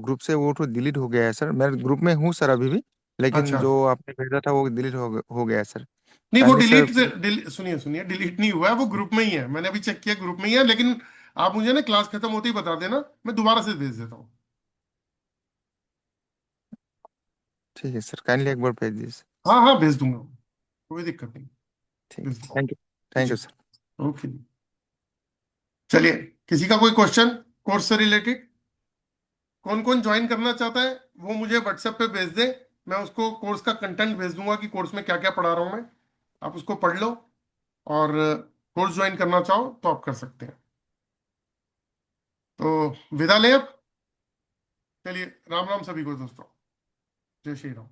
ग्रुप से वो तो डिलीट हो गया है सर। मैं ग्रुप में हूँ सर अभी भी, लेकिन अच्छा, जो आपने भेजा था वो डिलीट हो गया है सर। नहीं वो काइंडली सर सुनिए सुनिए, डिलीट नहीं हुआ है, वो ग्रुप में ही है, मैंने अभी चेक किया ग्रुप में ही है, लेकिन आप मुझे ना क्लास खत्म होते ही बता देना, मैं दोबारा से भेज देता हूँ। ठीक है सर, काइंडली एक बार भेज दीजिए सर। हाँ हाँ भेज दूंगा, कोई दिक्कत नहीं, ठीक भेज है, दूंगा। थैंक जी, यू सर। ओके। चलिए, किसी का कोई क्वेश्चन कोर्स से रिलेटेड? कौन कौन ज्वाइन करना चाहता है वो मुझे व्हाट्सएप पे भेज दे, मैं उसको कोर्स का कंटेंट भेज दूंगा कि कोर्स में क्या क्या पढ़ा रहा हूँ मैं, आप उसको पढ़ लो, और कोर्स ज्वाइन करना चाहो तो आप कर सकते हैं। तो विदा लें अब। चलिए, राम राम सभी को दोस्तों, जय श्री राम।